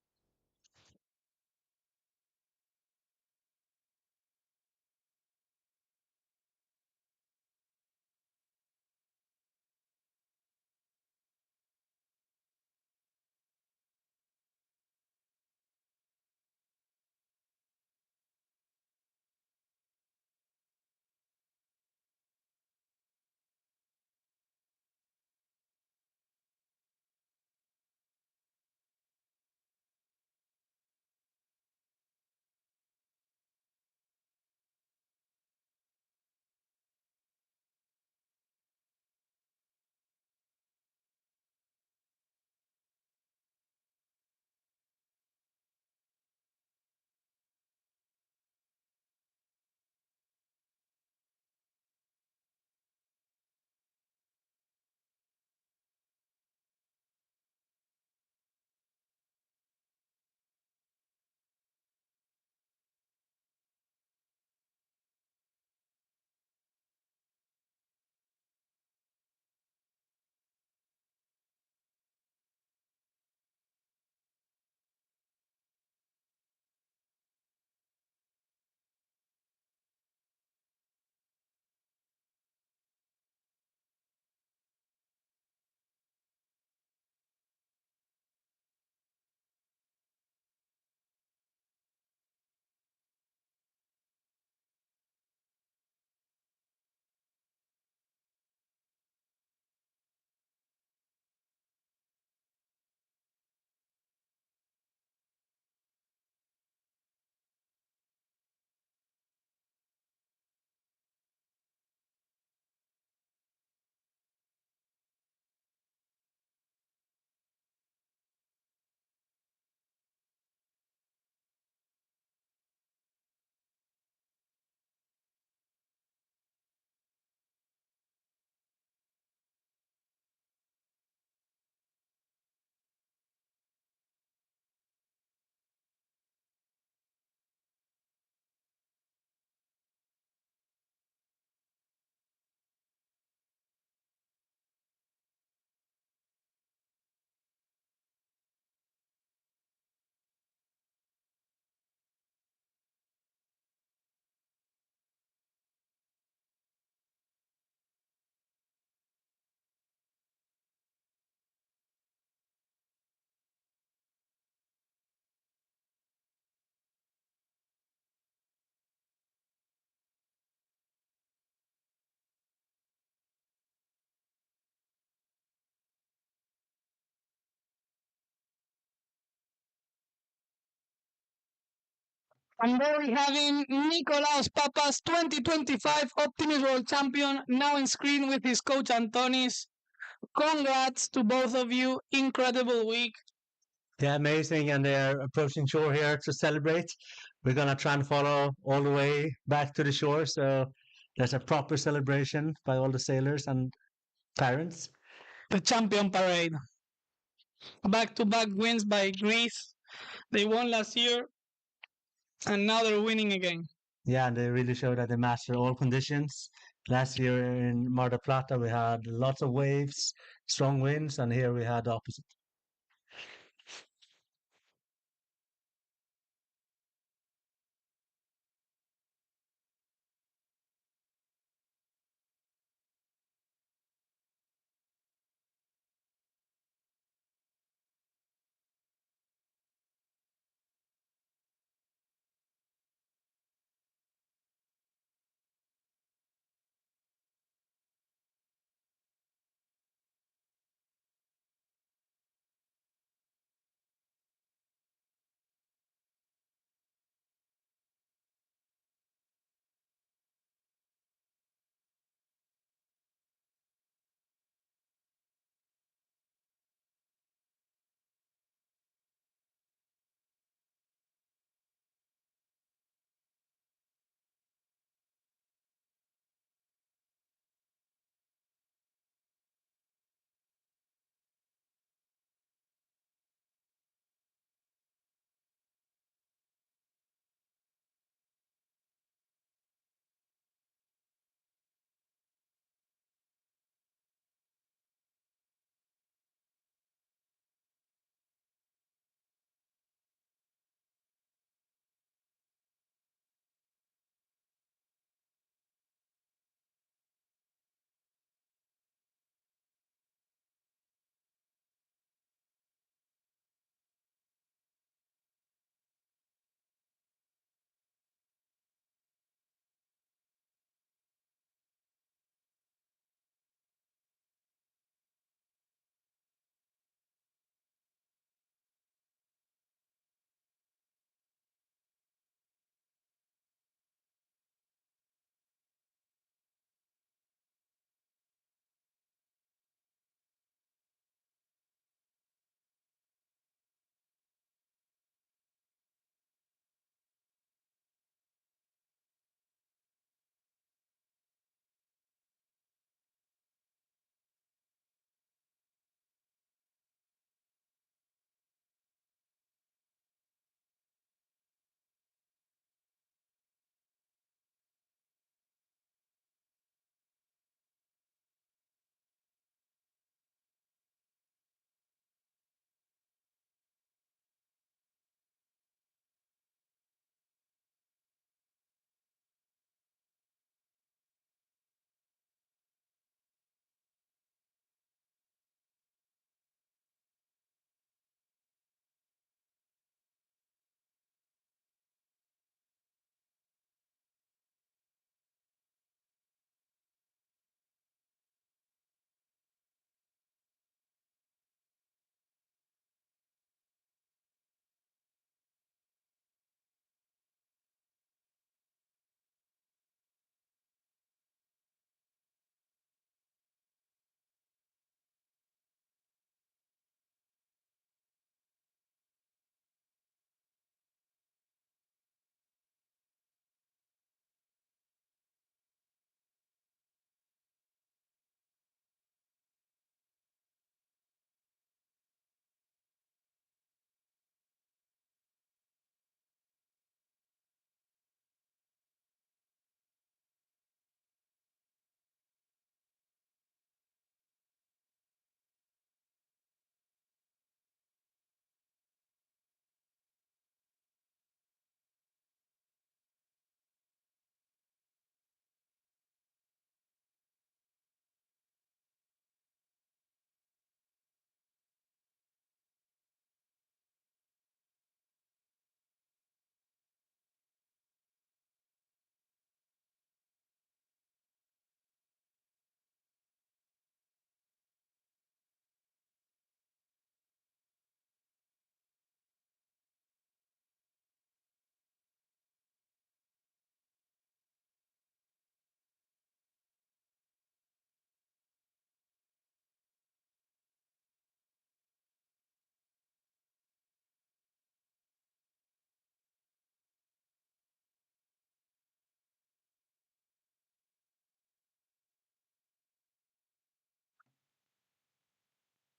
And there we have him, Nicolaos Papas, 2025 Optimist World Champion, now on screen with his coach Antonis. Congrats to both of you. Incredible week. They're amazing, and they're approaching shore here to celebrate. We're gonna try and follow all the way back to the shore, so there's a proper celebration by all the sailors and parents. The champion parade. Back-to-back wins by Greece. They won last year, and now they're winning again. Yeah, and they really show that they master all conditions. Last year in Mar del Plata, we had lots of waves, strong winds, and here we had the opposite.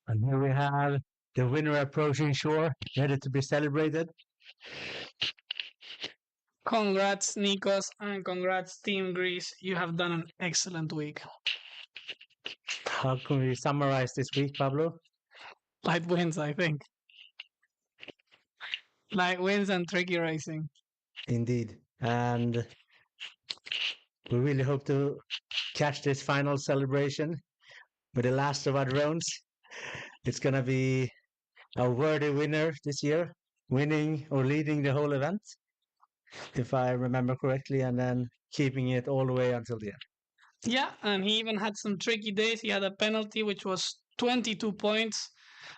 And here we have the winner approaching shore, ready to be celebrated. Congrats, Nikos, and congrats, Team Greece. You have done an excellent week. How can we summarize this week, Pablo? Light wins, I think. Light wins and tricky racing. Indeed. And we really hope to catch this final celebration with the last of our drones. It's going to be a worthy winner this year, winning or leading the whole event, if I remember correctly, and then keeping it all the way until the end. Yeah, and he even had some tricky days. He had a penalty, which was 22 points,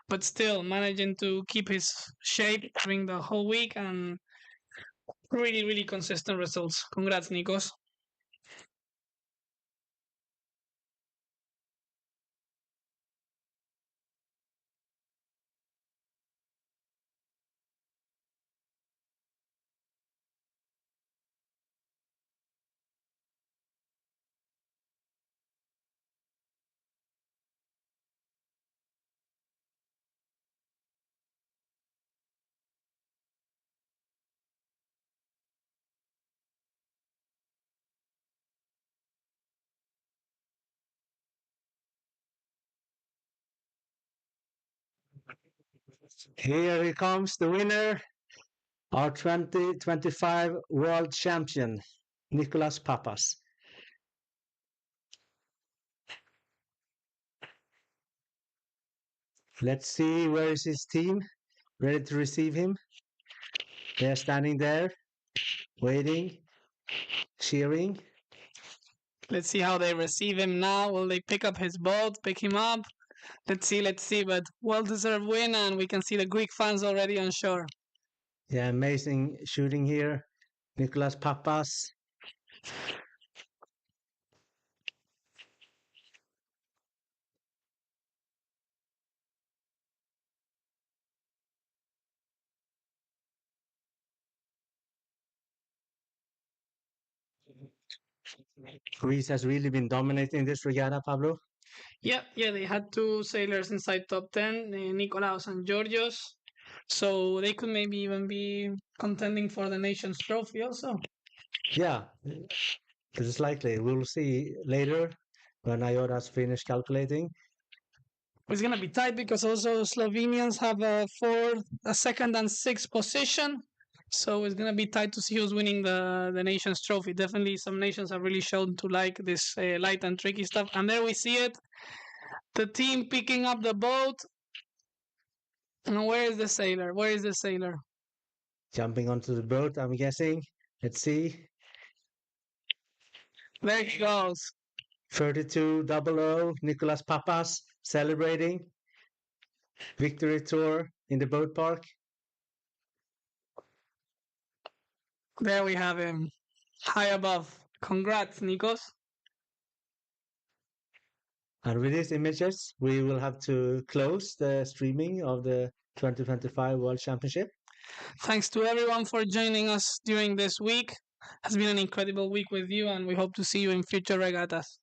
but still managing to keep his shape during the whole week and really, really consistent results. Congrats, Nikos. Here he comes, the winner, our 2025 world champion, Nicolas Papas. Let's see where is his team, ready to receive him. They're standing there, waiting, cheering. Let's see how they receive him now. Will they pick up his boat, pick him up? Let's see. But well-deserved win, and we can see the Greek fans already on shore. Yeah, amazing shooting here. Nicolas Papas. Greece has really been dominating this regatta, Pablo. Yeah, they had two sailors inside top 10, Nikolaos and Georgios. So they could maybe even be contending for the nation's trophy also. Yeah, it is likely. We'll see later when Ioda's finished calculating. It's gonna be tight because also Slovenians have a second and sixth position. So it's gonna be tight to see who's winning the nation's trophy. Definitely, some nations have really shown to like this light and tricky stuff. And there we see it, the team picking up the boat. And where is the sailor? Where is the sailor? Jumping onto the boat, I'm guessing. Let's see. There he goes. 3200, Nicolas Papas celebrating. Victory tour in the boat park. There we have him, high above. Congrats, Nikos. And with these images, we will have to close the streaming of the 2025 World Championship. Thanks to everyone for joining us during this week. It has been an incredible week with you, and we hope to see you in future regattas.